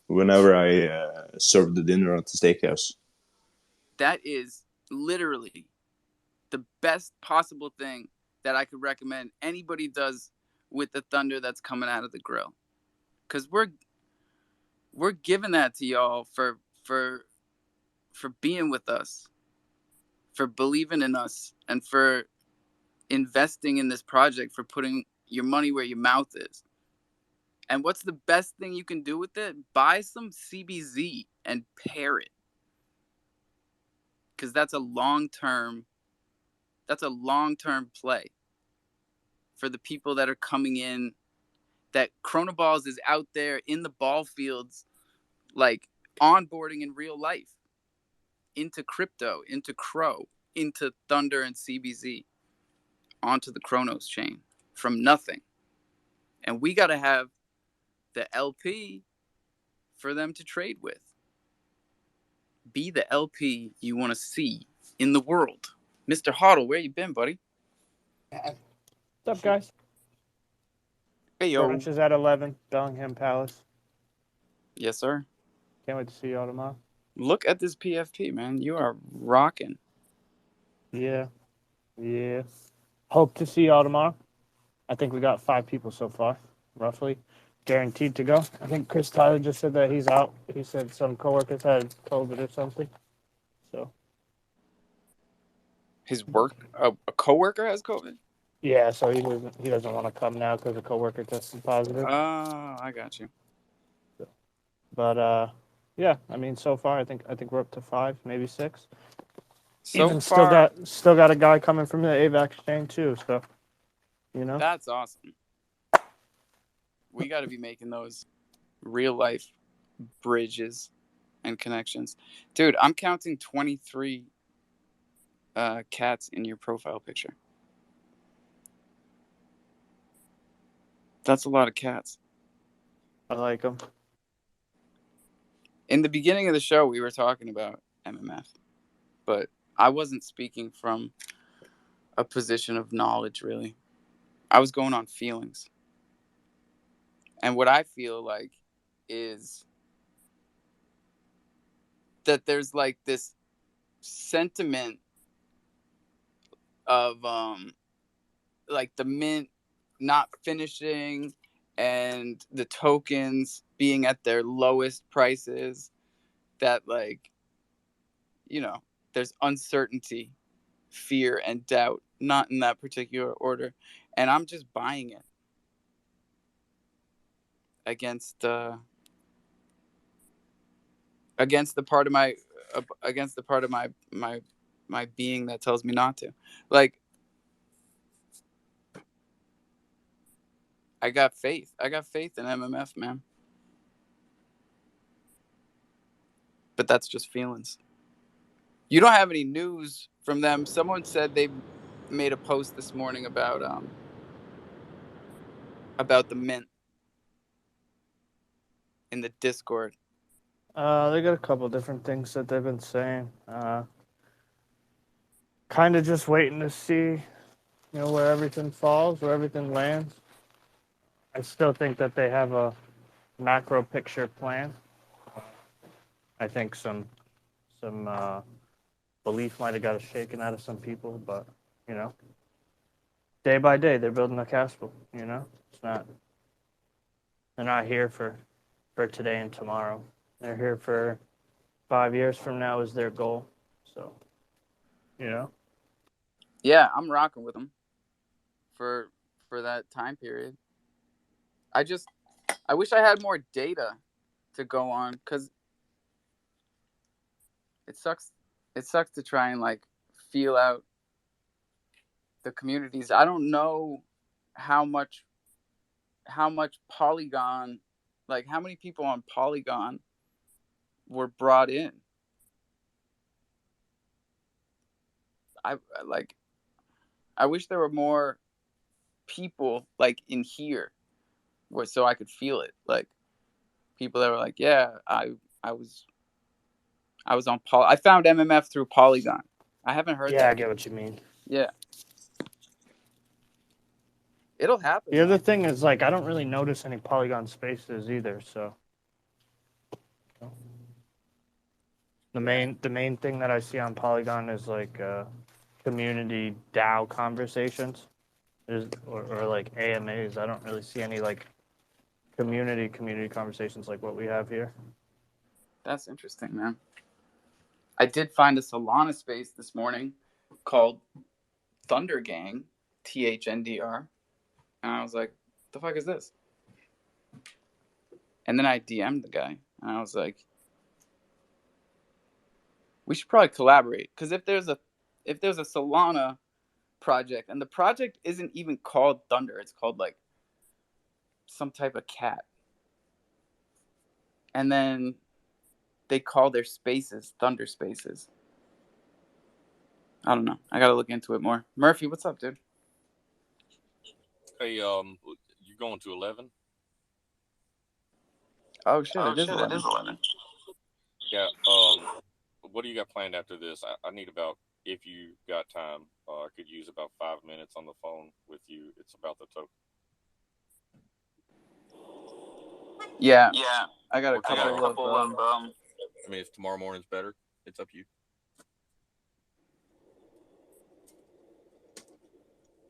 whenever I serve the dinner at the steakhouse. That is literally the best possible thing that I could recommend anybody does with the thunder that's coming out of the grill. Cause we're giving that to y'all for being with us, for believing in us, and for investing in this project, for putting your money where your mouth is. And what's the best thing you can do with it? Buy some CBZ and pair it. Cause that's a long-term play for the people that are coming in, that Chronoballs is out there in the ball fields, like onboarding in real life into crypto, into Cro, into Thunder and CBZ, onto the Chronos chain from nothing. And we got to have the LP for them to trade with. Be the LP you want to see in the world. Mr. Hoddle, where you been, buddy? What's up, guys? Hey, yo. Brunch is at 11, Bellingham Palace. Yes, sir. Can't wait to see y'all tomorrow. Look at this PFP, man. You are rocking. Yeah. Hope to see y'all tomorrow. I think we got 5 people so far, roughly, guaranteed to go. I think Chris Tyler just said that he's out. He said some coworkers had COVID or something. So. His work, a coworker has COVID? Yeah, so he doesn't want to come now because a coworker tested positive. Oh, I got you. But yeah, I mean, so far I think we're up to 5, maybe 6. So Even far, still got a guy coming from the AVAX chain too. So, you know, that's awesome. We got to be making those real life bridges and connections, dude. I'm counting 23 cats in your profile picture. That's a lot of cats. I like them. In the beginning of the show, we were talking about MMF, but I wasn't speaking from a position of knowledge, really. I was going on feelings. And what I feel like is that there's like this sentiment of like the mint not finishing and the tokens being at their lowest prices, that, like, you know, there's uncertainty, fear, and doubt, not in that particular order. And I'm just buying it against the part of my being that tells me not to. Like, I got faith in MMF, man. But that's just feelings. You don't have any news from them. Someone said they made a post this morning about the mint in the Discord. They got a couple different things that they've been saying. Kind of just waiting to see, where everything falls, where everything lands. I still think that they have a macro picture plan. I think some belief might have got shaken out of some people, but day by day they're building a castle. It's not they're not here for today and tomorrow. They're here for 5 years from now is their goal. So, you know. Yeah, I'm rocking with them for that time period. I wish I had more data to go on because it sucks. It sucks to try and like feel out the communities. I don't know how much Polygon, like how many people on Polygon were brought in. I like. I wish there were more people like in here, so I could feel it. Like people that were like, yeah, I was on I found MMF through Polygon. I haven't heard Yeah, I that. get what you mean. Yeah, it'll happen The other though. thing is like I don't really notice any Polygon spaces either. So the main thing that I see on Polygon is like community DAO conversations, or like AMAs. I don't really see any like community conversations like what we have here. That's interesting, man. I did find a Solana space this morning called Thunder Gang, THNDR, and I was like, "The fuck is this?" And then I DM'd the guy, and I was like, "We should probably collaborate because if there's a Solana project, and the project isn't even called Thunder, it's called like some type of cat, and then they call their spaces Thunder Spaces. I don't know. I gotta look into it more. Murphy, what's up, dude? Hey, you going to 11? Oh shit, it is 11. Yeah. What do you got planned after this? I need about, if you got time, I could use about 5 minutes on the phone with you. It's about the token. Yeah, I got a Or tomorrow. couple of I mean, if tomorrow morning's better, it's up to you.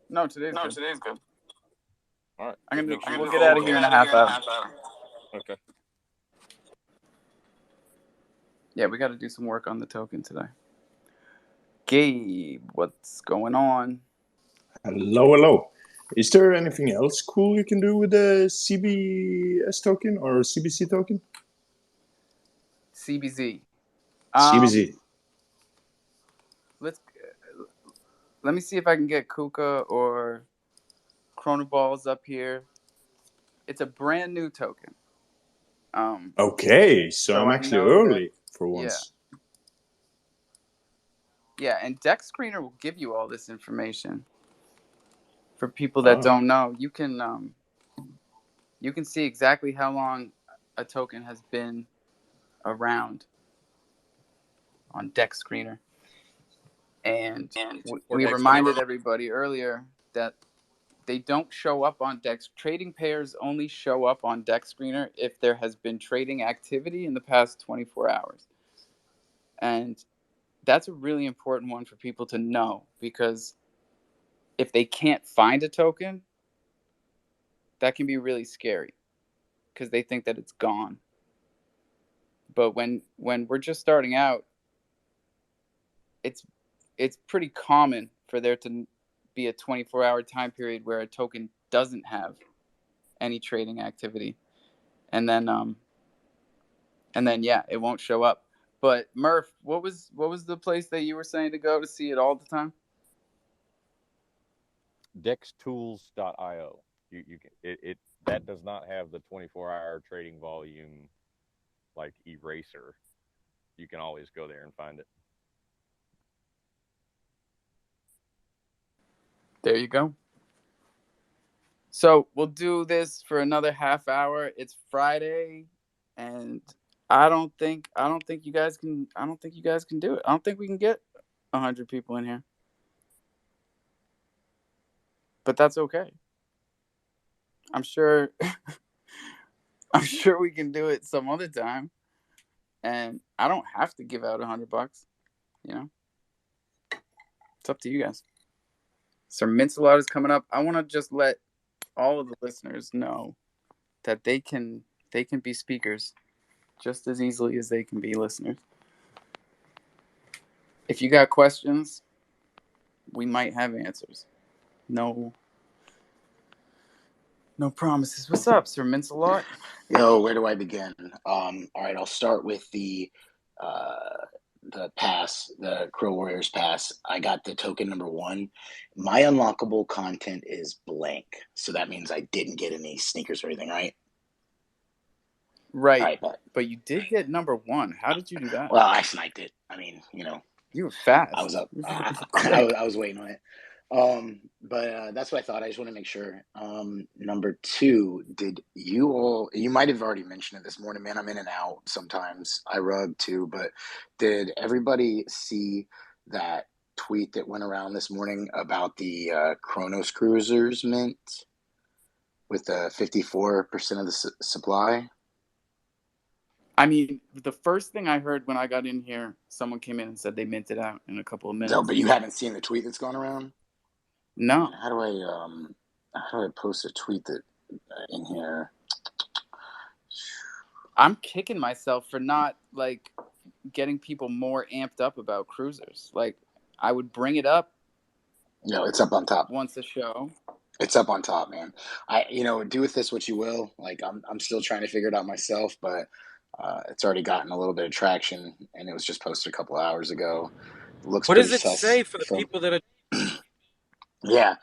No, today's good. All right. I'm gonna. Make sure We'll get out of here in a half hour. Okay. Yeah, we got to do some work on the token today. Gabe, what's going on? Hello, hello. Is there anything else cool you can do with the CBS token or CBC token? CBZ. CBZ. Let me see if I can get Kuka or Chronoballs up here. It's a brand new token. Okay, so I'm I actually know that. early for Yeah. once. Yeah, and Deck Screener will give you all this information. For people that don't know, you can see exactly how long a token has been around on Deck Screener. And we reminded everybody earlier that they don't show up on Dex. Trading pairs only show up on Deck Screener if there has been trading activity in the past 24 hours. And that's a really important one for people to know, because if they can't find a token, that can be really scary because they think that it's gone. But when we're just starting out, it's pretty common for there to be a 24-hour time period where a token doesn't have any trading activity, and then yeah, it won't show up. But Murph, what was the place that you were saying to go to see it all the time? Dextools.io. You can, it that does not have the 24-hour trading volume like eraser. You can always go there and find it. There you go. So we'll do this for another half hour. It's Friday, and I don't think you guys can do it. I don't think we can get 100 people in here. But that's okay. I'm sure we can do it some other time. And I don't have to give out $100, you know. It's up to you guys. Sir Mincelot is coming up. I want to just let all of the listeners know that they can be speakers just as easily as they can be, listeners. If you got questions, we might have answers. No, no promises. What's up, Sir Mincelot? Yo, where do I begin? All right, I'll start with pass, the Crow Warriors pass. I got the token number 1. My unlockable content is blank, so that means I didn't get any sneakers or anything, right? Right. All right, but you did get number 1. How did you do that? Well, I sniped it. I mean, you were fast. I was up. I was waiting on it. But that's what I thought. I just want to make sure. Number 2, did you all? You might have already mentioned it this morning, man. I'm in and out sometimes. I rug too, but did everybody see that tweet that went around this morning about the Kronos Cruisers mint with the 54% of the supply? I mean, the first thing I heard when I got in here, someone came in and said they minted out in a couple of minutes. No, but you haven't seen the tweet that's gone around? No. How do I post a tweet that in here? I'm kicking myself for not like getting people more amped up about cruisers. Like, I would bring it up. No, it's up on top. Once a show. It's up on top, man. Do with this what you will. Like, I'm still trying to figure it out myself, but it's already gotten a little bit of traction, and it was just posted a couple hours ago. Looks what pretty does it sus. say for the people that are Yeah.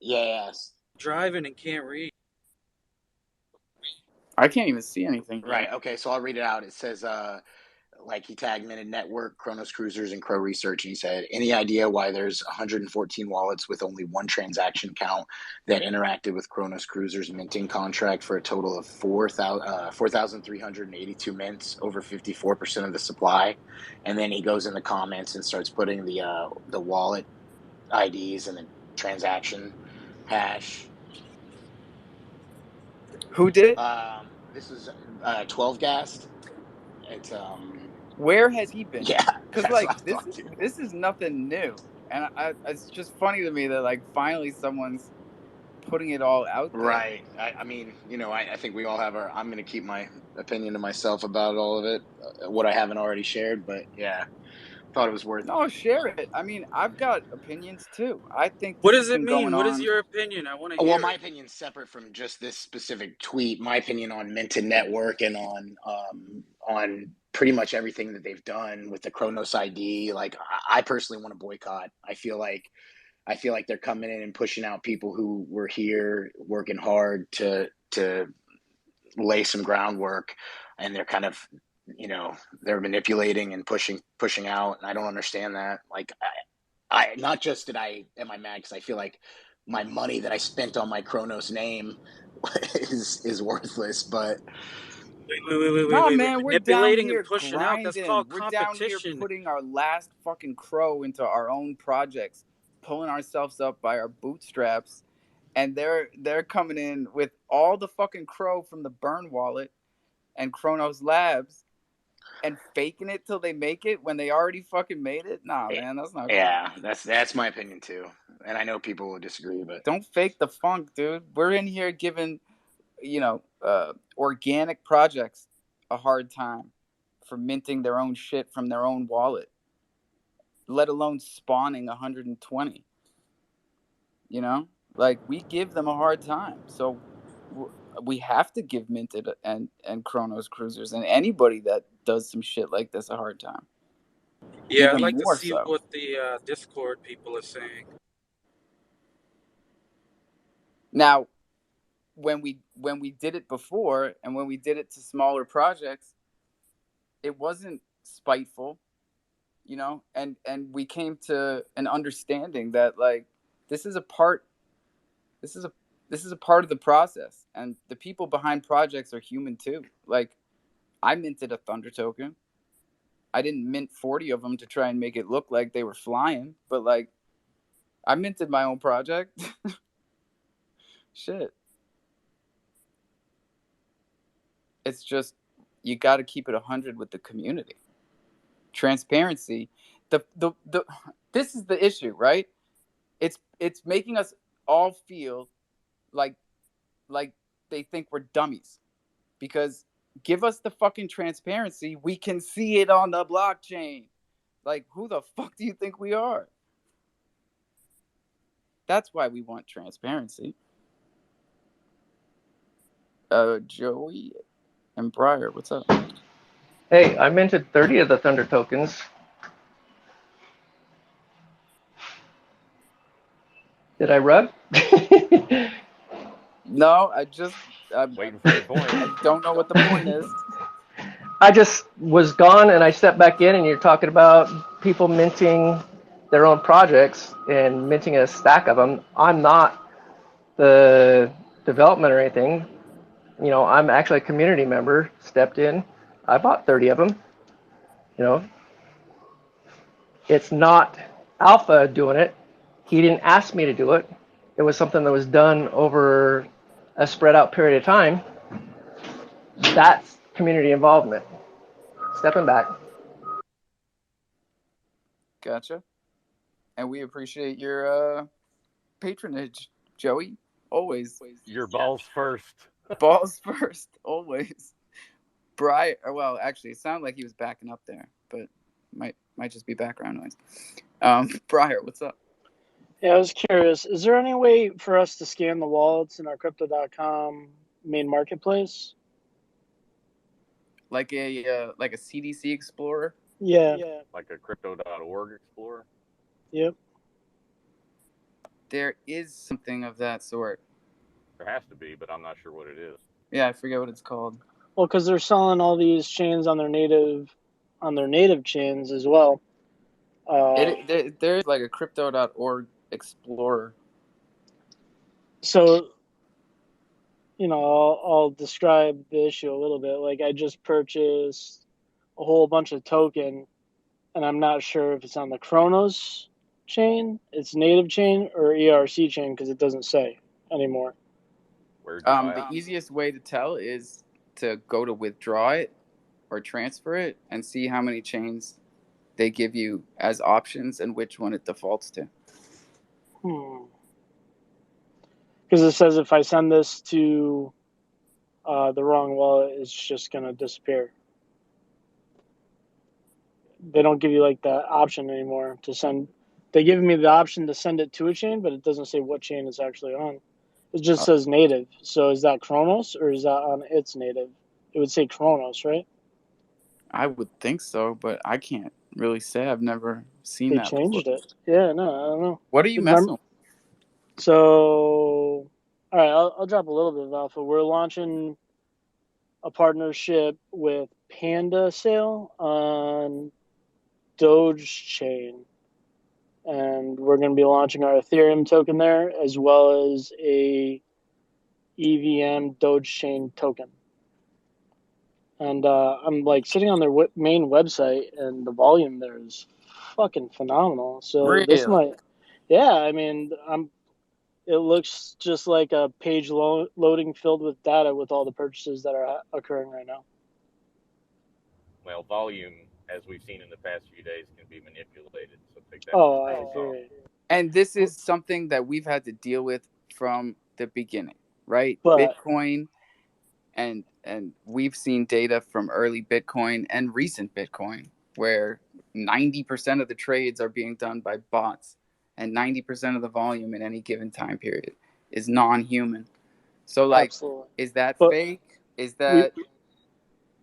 Yes. driving and can't read? I can't even see anything. Right. Okay. So I'll read it out. It says, he tagged Minted Network, Kronos Cruisers, and Crow Research, and he said, any idea why there's 114 wallets with only one transaction count that interacted with Kronos Cruisers minting contract for a total of 4,382 mints, over 54% of the supply? And then he goes in the comments and starts putting the wallet IDs and the transaction hash. Who did it? This is 12 Gast. It's Where has he been? Yeah, because this is nothing new, and it's just funny to me that like finally someone's putting it all out there. Right. I mean, I think we all have I'm going to keep my opinion to myself about all of it, what I haven't already shared, but yeah, thought it was worth. No, share it. I mean, I've got opinions too. I think. What does it mean? What is your opinion? I want to hear. Well, my opinion's separate from just this specific tweet. My opinion on Minted Network and on pretty much everything that they've done with the Kronos ID. Like, I personally want to boycott. I feel like they're coming in and pushing out people who were here working hard to lay some groundwork, and they're kind of, they're manipulating and pushing out, and I don't understand that. Like, I not just am I mad because I feel like my money that I spent on my Kronos name is worthless, but wait, man, we're down here and pushing grinding. out. That's called we're competition. down here putting our last fucking crow into our own projects, pulling ourselves up by our bootstraps, and they're coming in with all the fucking crow from the Burn wallet and Kronos Labs and faking it till they make it when they already fucking made it. Nah, man, that's not. Yeah, that's my opinion too, and I know people will disagree, but don't fake the funk, dude. We're in here giving, organic projects a hard time for minting their own shit from their own wallet, let alone spawning 120. Like, we give them a hard time, so we have to give Minted and Kronos Cruisers and anybody that does some shit like this a hard time. Yeah, I'd like to see what the Discord people are saying. Now, when we did it before, and when we did it to smaller projects, it wasn't spiteful, and we came to an understanding that, like, this is a part of the process, and the people behind projects are human too. Like, I minted a Thunder token. I didn't mint 40 of them to try and make it look like they were flying, but like, I minted my own project. Shit. It's just, you got to keep it 100 with the community. Transparency. This is the issue, right? It's making us all feel like they think we're dummies, because give us the fucking transparency. We can see it on the blockchain. Like, who the fuck do you think we are? That's why we want transparency. Joey and Briar, what's up? Hey, I minted 30 of the Thunder tokens. Did I rub? No, I'm Waiting for the point. I don't know what the point is. I just was gone and I stepped back in, and you're talking about people minting their own projects and minting a stack of them. I'm not the development or anything. You know, I'm actually a community member, stepped in. I bought 30 of them. You know, it's not Alpha doing it. He didn't ask me to do it. It was something that was done over a spread out period of time. That's community involvement. Stepping back. Gotcha. And we appreciate your patronage, Joey. Always. Your balls first. Balls first, always. Briar, well, actually, it sounded like he was backing up there, but might just be background noise. Briar, what's up? Yeah, I was curious. Is there any way for us to scan the wallets in our crypto.com main marketplace? Like a CDC Explorer? Yeah. Like a crypto.org explorer? Yep. There is something of that sort. There has to be, but I'm not sure what it is. Yeah, I forget what it's called. Well, because they're selling all these chains on their native chains as well. There's like a crypto.org Explorer. So, you know, I'll describe the issue a little bit. Like, I just purchased a whole bunch of token, and I'm not sure if it's on the Kronos chain, its native chain, or ERC chain, because it doesn't say anymore. Where'd you buy The it? easiest way to tell is to go to withdraw it or transfer it and see how many chains they give you as options and which one it defaults to. Because it says if I send this to the wrong wallet, it's just going to disappear. They don't give you like that option anymore to send. They give me the option to send it to a chain, but it doesn't say what chain it's actually on. It just says native. So is that Kronos or is that on its native? It would say Kronos, right? I would think so, but I can't really say. I've never seen They that changed before. it. Yeah, no, I don't know. What are you messing with? So, all right, I'll drop a little bit of alpha. We're launching a partnership with Panda Sale on Doge Chain. And we're going to be launching our Ethereum token there, as well as a EVM Doge Chain token. And I'm like sitting on their main website, and the volume there is fucking phenomenal. So Really? this might, yeah. I mean, it looks just like a page loading filled with data with all the purchases that are occurring right now. Well, volume, as we've seen in the past few days, can be manipulated. So take that. Oh, I agree. And this is something that we've had to deal with from the beginning, right? But Bitcoin, and we've seen data from early Bitcoin and recent Bitcoin where 90% of the trades are being done by bots and 90% of the volume in any given time period is non-human. So, like, absolutely. is that But fake? Is that...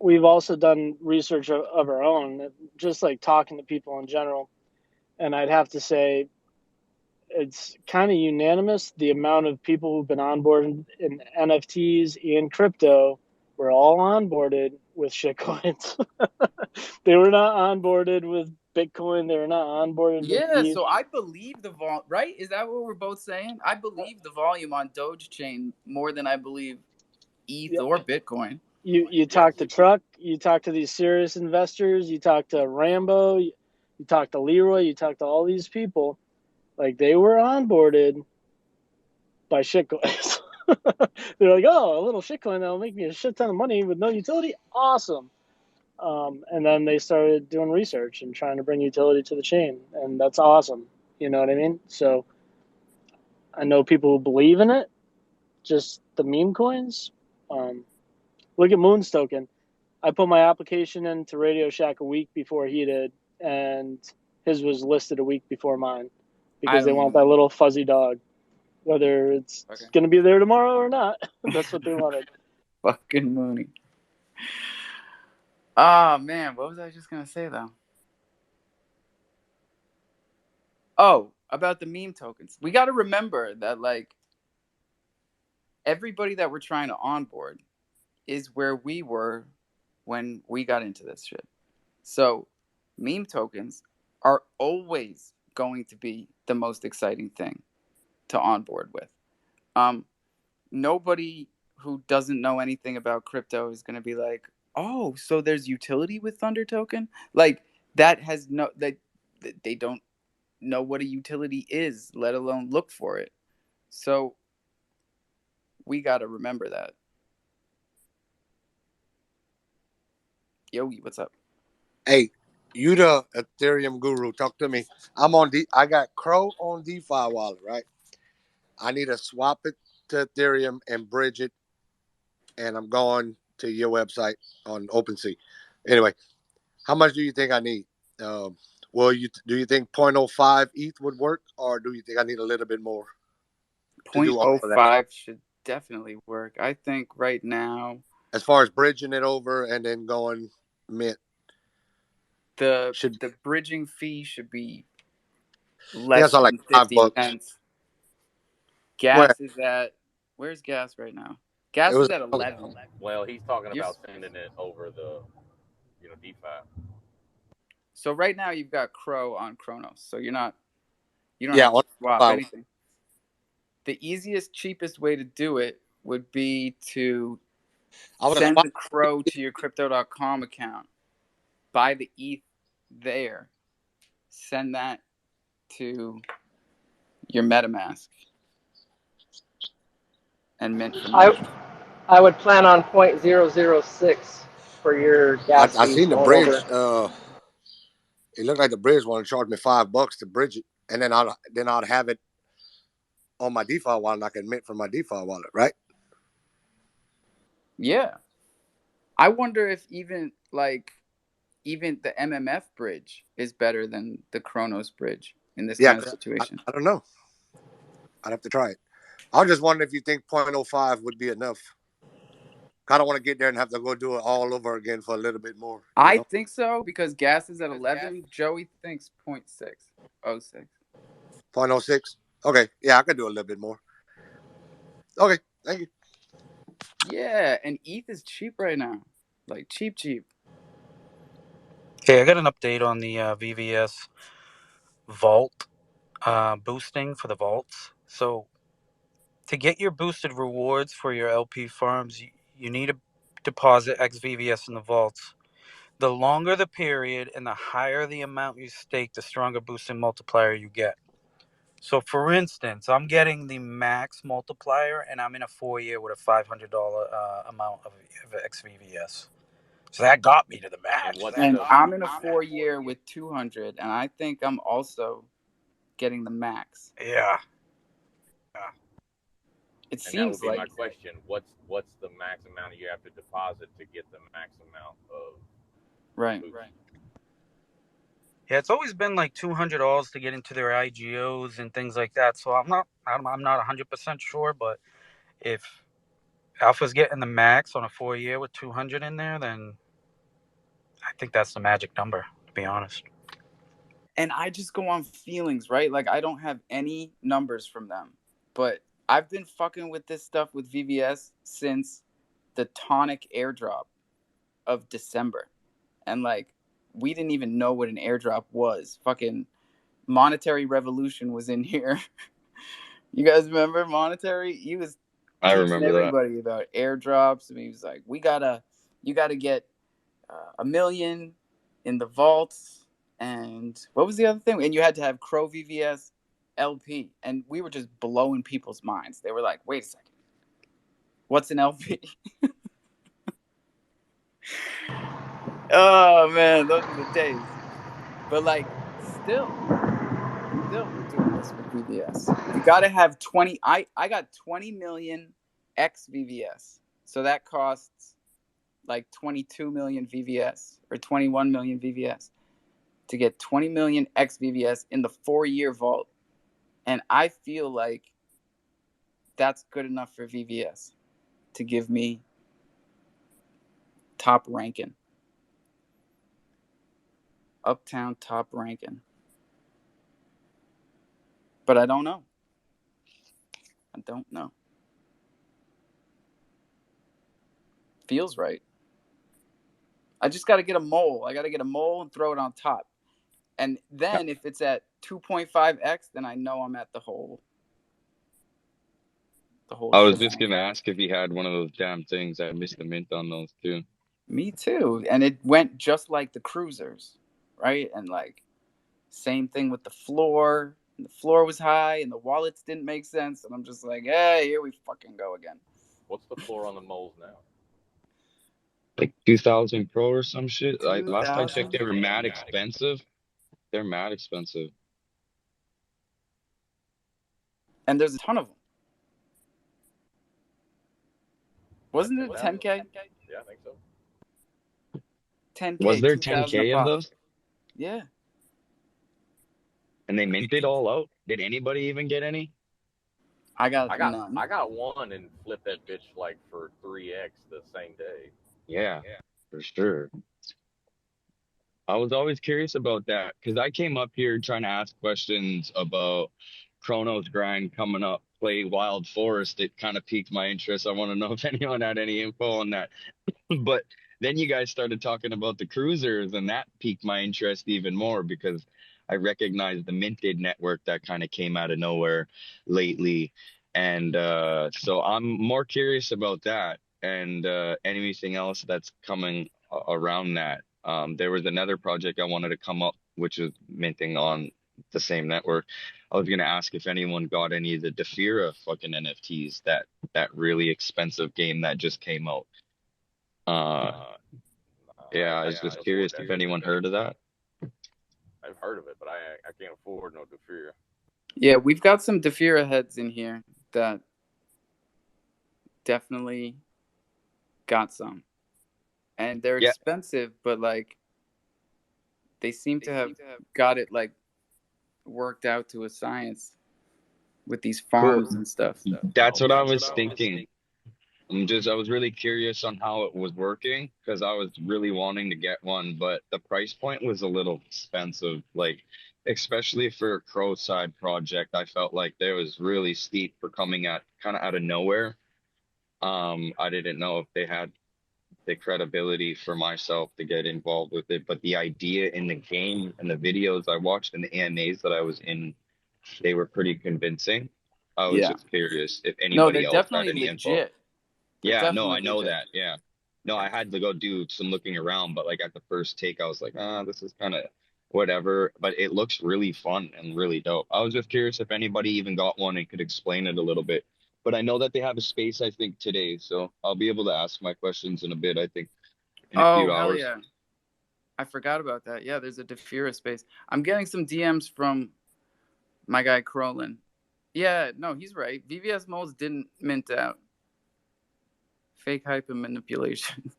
We've also done research of our own, just like talking to people in general. And I'd have to say it's kind of unanimous. The amount of people who've been onboarded in NFTs and crypto were all onboarded with shitcoins. They were not onboarded with Bitcoin. They were not onboarded with ETH. So I believe the volume, right? Is that what we're both saying? I believe the volume on Doge Chain more than I believe ETH or Bitcoin. You talk to Truck, you talk to these serious investors, you talk to Rambo, you talk to Leroy, you talk to all these people. Like, they were onboarded by shitcoins. They're like, oh, a little shitcoin that'll make me a shit ton of money with no utility? Awesome. And then they started doing research and trying to bring utility to the chain. And that's awesome. You know what I mean? So I know people who believe in it, just the meme coins. Look at Moon's token. I put my application into Radio Shack a week before he did, and his was listed a week before mine because they want that little fuzzy dog. Whether it's going to be there tomorrow or not, that's what they wanted. Fucking Mooney. Oh, man. What was I just going to say, though? Oh, about the meme tokens. We got to remember that, like, everybody that we're trying to onboard is where we were when we got into this shit. So, meme tokens are always going to be the most exciting thing to onboard with. Nobody who doesn't know anything about crypto is going to be like, oh, so there's utility with Thunder token? Like, that has no, that they don't know what a utility is, let alone look for it. So we got to remember that. Yogi, what's up? Hey, you the Ethereum guru. Talk to me. I got Cro on DeFi wallet, right? I need to swap it to Ethereum and bridge it, and I'm going to your website on OpenSea. Anyway, how much do you think I need? Do you think 0.05 ETH would work, or do you think I need a little bit more to do all of that? 0.05 should definitely work. I think right now, as far as bridging it over and then going mint, the bridging fee should be less less like than 50 $5. cents. Gas is at, where's gas right now? Gas is at 11. Well, he's talking about sending it over the, DeFi. So right now you've got Cro on Kronos, so you don't Yeah, have to swap anything. The easiest, cheapest way to do it would be to send the Cro to your crypto.com account, buy the ETH there, send that to your MetaMask, and mint from there. I would plan on 0.006 for your gas I fees seen the going bridge. over. It looked like the bridge wanted to charge me $5 to bridge it, and then I'd have it on my DeFi wallet, and I can mint from my DeFi wallet, right? Yeah. I wonder if even the MMF bridge is better than the Kronos bridge in this kind of situation. I don't know. I'd have to try it. I was just wondering if you think 0.05 would be enough. I don't want to get there and have to go do it all over again for a little bit more. I think so, because gas is at 11. Joey thinks 0.6. 0.06? Okay. Yeah, I could do a little bit more. Okay. Thank you. Yeah, and ETH is cheap right now. Like, cheap. Okay, I got an update on the VVS vault boosting for the vaults. So to get your boosted rewards for your LP farms, you need to deposit XVVS in the vaults. The longer the period and the higher the amount you stake, the stronger boosted multiplier you get. So, for instance, I'm getting the max multiplier, and I'm in a 4-year with a $500 amount of XVVS. So that got me to the max. And I'm in a 4-year with 200, and I think I'm also getting the max. Yeah. It seems like. That would be my question. What's the max amount you have to deposit to get the max amount of? Right. Yeah, it's always been like $200 to get into their IGOs and things like that. So I'm not 100% sure, but if Alpha's getting the max on a 4-year with 200 in there, then I think that's the magic number, to be honest. And I just go on feelings, right? Like, I don't have any numbers from them, but I've been fucking with this stuff with VVS since the tonic airdrop of December. And, like, we didn't even know what an airdrop was. Fucking Monetary Revolution was in here. You guys remember Monetary? He was teaching everybody about airdrops. And he was like, you gotta get 1 million in the vaults. And what was the other thing? And you had to have Cro VVS LP. And we were just blowing people's minds. They were like, wait a second. What's an LP? Oh, man, those are the days. But, like, still we're doing this with VVS. You got to have 20. I got 20 million X VVS. So that costs like 22 million VVS or 21 million VVS to get 20 million XVVS in the 4-year vault. And I feel like that's good enough for VVS to give me top ranking. Uptown top ranking. But I don't know. I don't know. Feels right. I just got to get a mole. I got to get a mole and throw it on top. And then if it's at 2.5x, then I know I'm at the whole I was just shebang. gonna ask if he had one of those damn things. I missed the mint on those too. Me too. And it went just like the cruisers, right? And like same thing with the floor. And the floor was high and the wallets didn't make sense. And I'm just like, hey, here we fucking go again. What's the floor on the moles now? Like 2000 Pro or some shit. Last I checked, 2000. they were mad expensive. They're mad expensive. And there's a ton of them. Wasn't it 10K? Yeah, I think so. 10K. Was there 2000 10K a of pop. those? Yeah. And they minted all out? Did anybody even get any? I got none. I got one and flipped that bitch like for 3x the same day. Yeah, for sure. I was always curious about that because I came up here trying to ask questions about Chrono's grind coming up, play Wild Forest. It kind of piqued my interest. I want to know if anyone had any info on that. But then you guys started talking about the cruisers, and that piqued my interest even more because I recognized the minted network that kind of came out of nowhere lately. And so I'm more curious about that and anything else that's coming around that. There was another project I wanted to come up, which is minting on the same network. I was gonna ask if anyone got any of the Defira fucking NFTs, that really expensive game that just came out. Yeah, I was just curious if anyone heard of that. I've heard of it, but I can't afford no Defira. Yeah, we've got some Defira heads in here that definitely got some. And they're Yeah, expensive, but like they seem to have got it like worked out to a science with these well, farms and stuff. that's what I was thinking. I was really curious on how it was working because I was really wanting to get one, but the price point was a little expensive. Like, especially for a Crow side project, I felt like there was really steep for coming at kind of out of nowhere. I didn't know if they had the credibility for myself to get involved with it, but the idea in the game and the videos I watched and the AMAs that I was in, they were pretty convincing. I was Yeah. just curious if No, they're anybody else had definitely any info. legit. They're Yeah, no, I definitely know legit. that. Yeah. No, I had to go do some looking around, but like at the first take, I was like, this is kind of whatever. But it looks really fun and really dope. I was just curious if anybody even got one and could explain it a little bit. But I know that they have a space, I think, today. So I'll be able to ask my questions in a bit, I think, in a Oh, few hell hours. yeah. I forgot about that. Yeah, there's a Defira space. I'm getting some DMs from my guy Crolin. Yeah, no, he's right. VVS molds didn't mint out. Fake hype and manipulation.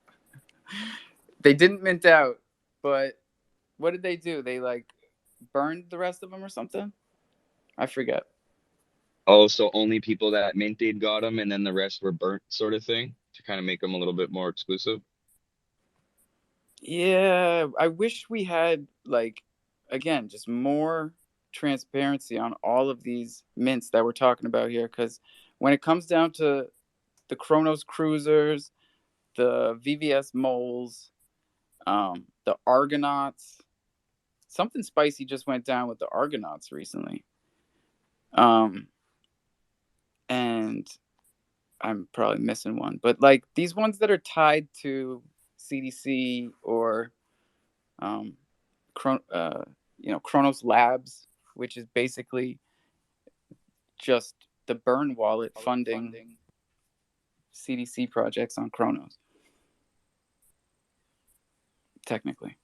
They didn't mint out, but what did they do? They like burned the rest of them or something? I forget. Oh, so only people that minted got them, and then the rest were burnt, sort of thing, to kind of make them a little bit more exclusive. Yeah, I wish we had like again just more transparency on all of these mints that we're talking about here because when it comes down to the Chronos Cruisers, the VVS moles, the Argonauts, something spicy just went down with the Argonauts recently. And I'm probably missing one, but like these ones that are tied to CDC or Chronos Labs, which is basically just the burn wallet funding CDC projects on Chronos. Technically,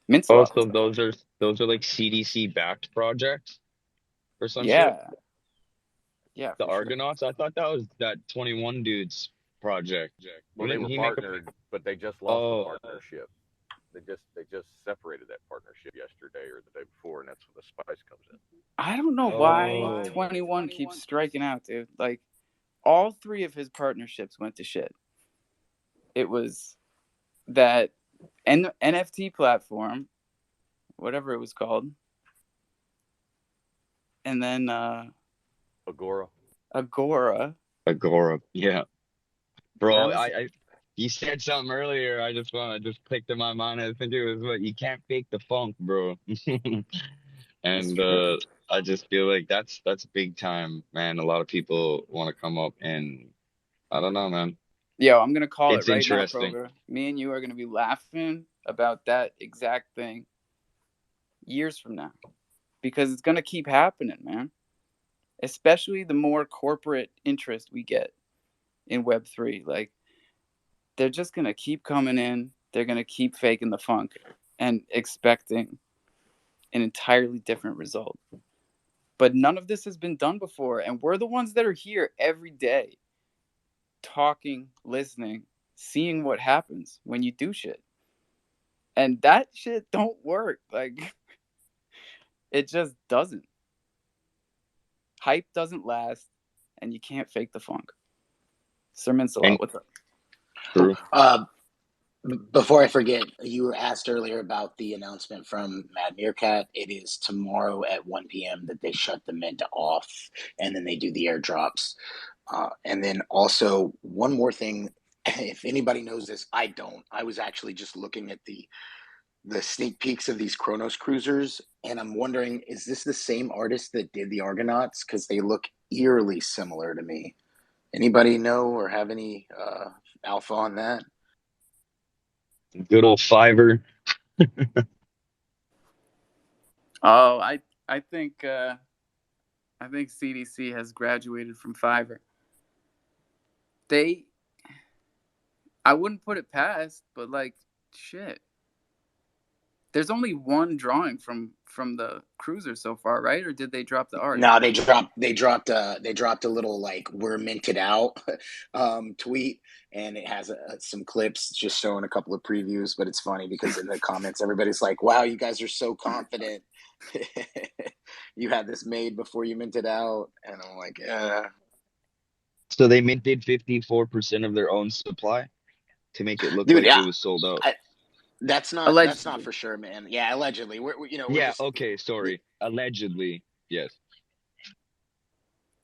Mint's a Oh, lot of so stuff. those are like CDC backed projects or some shit. Yeah, The for sure. Argonauts. I thought that was that 21 dudes. project. Well, they Didn't were he make a? partnered, but they just lost the Oh, partnership. They just separated that partnership yesterday or the day before, and that's when the spice comes in. I don't know why oh, 21 keeps striking out, dude. Like, all three of his partnerships went to shit. It was that NFT platform, whatever it was called, and then Agora. Agora. Agora. Yeah, I bro. was You said something earlier. I just clicked in my mind. I think it was what you can't fake the funk, bro. It's And true. I just feel like that's big time, man. A lot of people want to come up and I don't know, man. Yo, I'm gonna call it It's right now, interesting. Kroger. Me and you are gonna be laughing about that exact thing years from now because it's gonna keep happening, man. Especially the more corporate interest we get in Web3. Like, they're just gonna keep coming in. They're gonna keep faking the funk and expecting an entirely different result. But none of this has been done before, and we're the ones that are here every day, talking, listening, seeing what happens when you do shit. And that shit don't work. Like, it just doesn't. Hype doesn't last, and you can't fake the funk. Sir And Mix-a-Lot, what's up? Oh, true. before I forget, you were asked earlier about the announcement from Mad Meerkat. It is tomorrow at 1 p.m. that they shut the mint off, and then they do the airdrops. And then also one more thing, if anybody knows this, I don't. I was actually just looking at the sneak peeks of these Chronos cruisers, and I'm wondering, is this the same artist that did the Argonauts? Because they look eerily similar to me. Anybody know or have any alpha on that? Good old Fiverr. Oh, I think I think CDC has graduated from Fiverr. They, I wouldn't put it past, but like, shit. There's only one drawing from the cruiser so far, right? Or did they drop the art? No, they dropped a little like "we're minted out" tweet, and it has some clips just showing a couple of previews. But it's funny because in the comments, everybody's like, "Wow, you guys are so confident! You had this made before you minted out," and I'm like, "Yeah." So they minted 54% of their own supply to make it look Dude, like it yeah, was sold out. I, that's not Allegedly. for sure, man. Yeah, allegedly, we're Yeah, just okay, sorry. Allegedly, yes.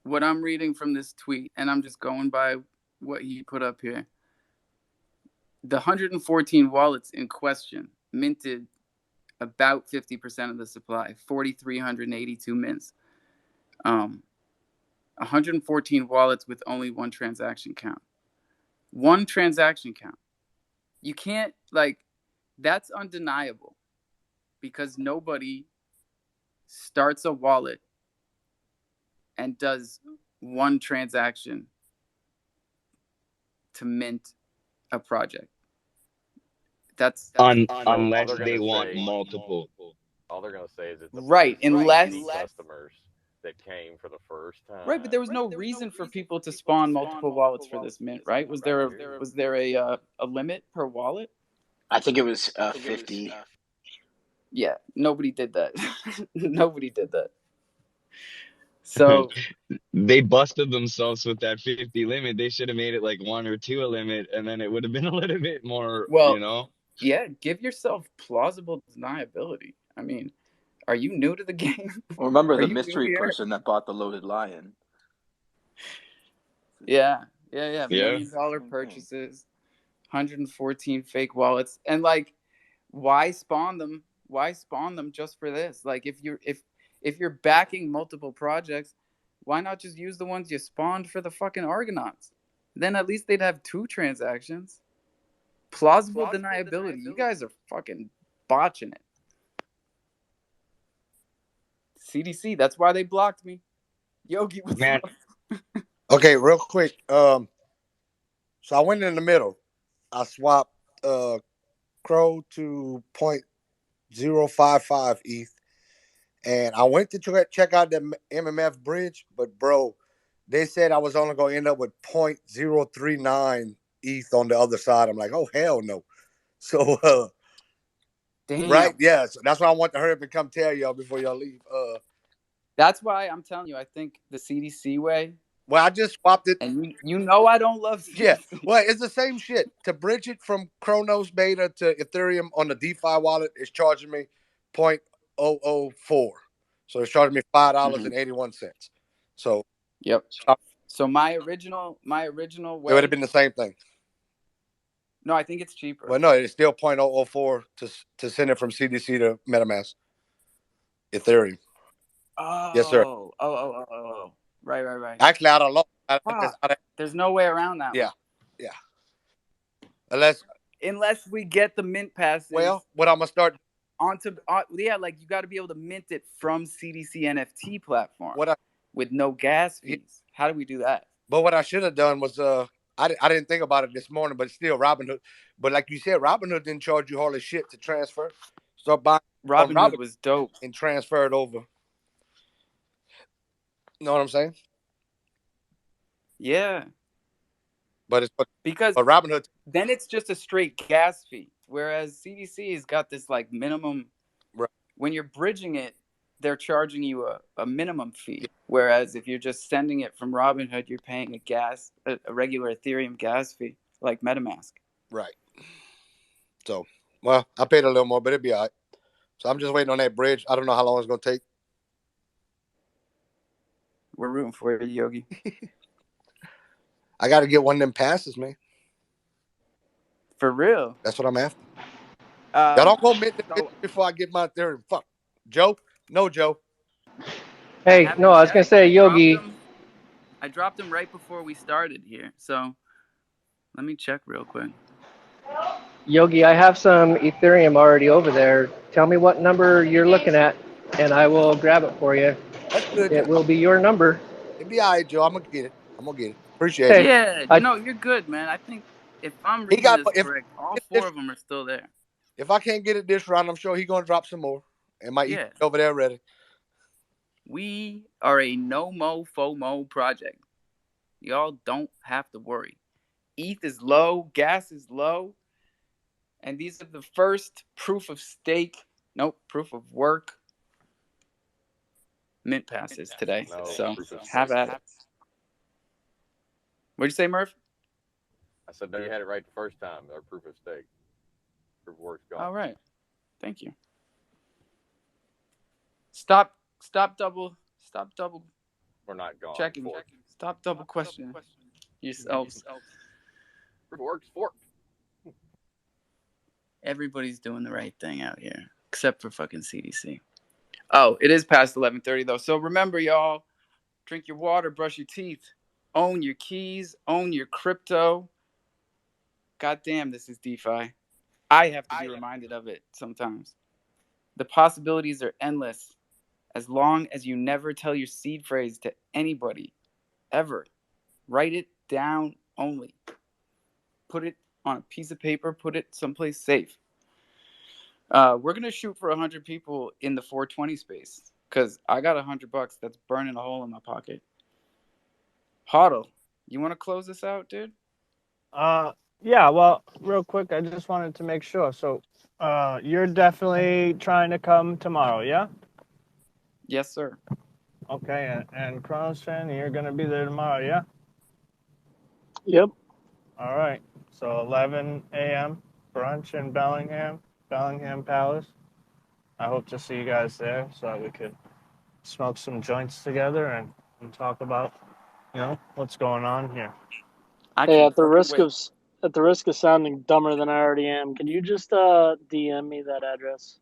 What I'm reading from this tweet, and I'm just going by what he put up here. The 114 wallets in question minted about 50% of the supply, 4,382 mints. 114 wallets with only one transaction count. One transaction count. You can't, like, that's undeniable because nobody starts a wallet and does one transaction to mint a project. That's So all Unless they're they gonna want say, multiple. all they're gonna say is it's a bunch right, of unless CDC customers that came for the first right, but there time. was no reason for people to spawn multiple wallets for this mint, right? Was there a limit per wallet? I think it was 50. Yeah, nobody did that. Nobody did that. So, They busted themselves with that 50 limit. They should have made it like one or two a limit, and then it would have been a little bit more, you well, know? yeah, give yourself plausible deniability. I mean, are you new to the game? Remember Are the you new mystery here? person that bought the loaded lion? Yeah, yeah, yeah. It's the Yeah. $1 million same thing. purchases, 114 fake wallets, and like, why spawn them? Why spawn them just for this? Like, if you're backing multiple projects, why not just use the ones you spawned for the fucking Argonauts? Then at least they'd have two transactions. Plausible deniability. You guys are fucking botching it. CDC. That's why they blocked me. Yogi, what's Man, up? Okay, real quick. So I went in the middle. I swapped Crow to 0.055 ETH, and I went to check out the MMF bridge. But bro, they said I was only going to end up with 0.039 ETH on the other side. I'm like, oh hell no. So Damn. right, yeah. So that's why I want to hurry up and come tell y'all before y'all leave. That's why I'm telling you, I think the CDC way. Well, I just swapped it. And you know I don't love CDC. Yeah. Well, it's the same shit. To bridge it from Kronos Beta to Ethereum on the DeFi wallet is charging me 0.004. So it's charging me $5.81. So yep. So my original way, it would have been the same thing. No, I think it's cheaper. Well, no, it's still 0.004 to send it from CDC to MetaMask. Ethereum. Oh. Yes, sir. Oh. Right. Actually, I don't know. There's no way around that. Yeah. Unless we get the mint passes. Well, what I'm gonna start like you got to be able to mint it from CDC NFT platform with no gas fees. How do we do that? But what I should have done was I didn't think about it this morning, but still Robinhood. But like you said, Robinhood didn't charge you hardly shit to transfer. So buying Robinhood was dope and transfer it over. You know what I'm saying? Yeah. But because Robinhood, then it's just a straight gas fee, whereas CDC has got this like minimum. Right. When you're bridging it, they're charging you a minimum fee, whereas if you're just sending it from Robinhood, you're paying a regular Ethereum gas fee like MetaMask. Right. So, well, I paid a little more, but it'd be all right. So I'm just waiting on that bridge. I don't know how long it's gonna take. We're rooting for you, Yogi. I got to get one of them passes, man. For real? That's what I'm after. Y'all don't go mint before I get my Ethereum. Fuck. Joe? No, Joe. Hey, no, I was going to say, Yogi. I dropped them right before we started here. So let me check real quick. Yogi, I have some Ethereum already over there. Tell me what number you're looking at, and I will grab it for you. That's good. It will be your number. It'll be all right, Joe. I'm going to get it. Appreciate it. Yeah, no, you're good, man. I think if I'm reading this correct, all four of them are still there. If I can't get it this round, I'm sure he's going to drop some more. And my ETH over there ready. We are a no-mo, FOMO project. Y'all don't have to worry. ETH is low, gas is low, and these are the first proof of work mint passes today. So have at it. What'd you say, Murph? I said, no, you had it right the first time. Our proof of stake. Proof of work's gone. All right. Thank you. Stop double. We're not gone. Checking. Stop double questioning yourselves. Proof of work's forked. Everybody's doing the right thing out here, except for fucking CDC. Oh, it is past 11:30 though. So remember, y'all, drink your water, brush your teeth, own your keys, own your crypto. God damn, this is DeFi. I have to be reminded of it sometimes. The possibilities are endless as long as you never tell your seed phrase to anybody, ever. Write it down only. Put it on a piece of paper, put it someplace safe. We're going to shoot for 100 people in the 420 space because I got $100 that's burning a hole in my pocket. Huddle, you want to close this out, dude? Yeah, well, real quick, I just wanted to make sure. So, you're definitely trying to come tomorrow, yeah? Yes, sir. Okay, and Kronos fan, you're going to be there tomorrow, yeah? Yep. All right. So 11 a.m. brunch in Bellingham Palace. I hope to see you guys there so that we could smoke some joints together and talk about, what's going on here. Hey, at the risk of sounding dumber than I already am, can you just DM me that address?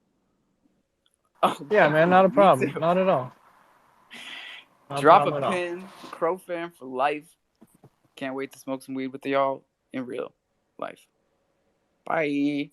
Oh, yeah, man, not a problem. Not at all. Drop a pin, crofam for life. Can't wait to smoke some weed with y'all in real life. Bye.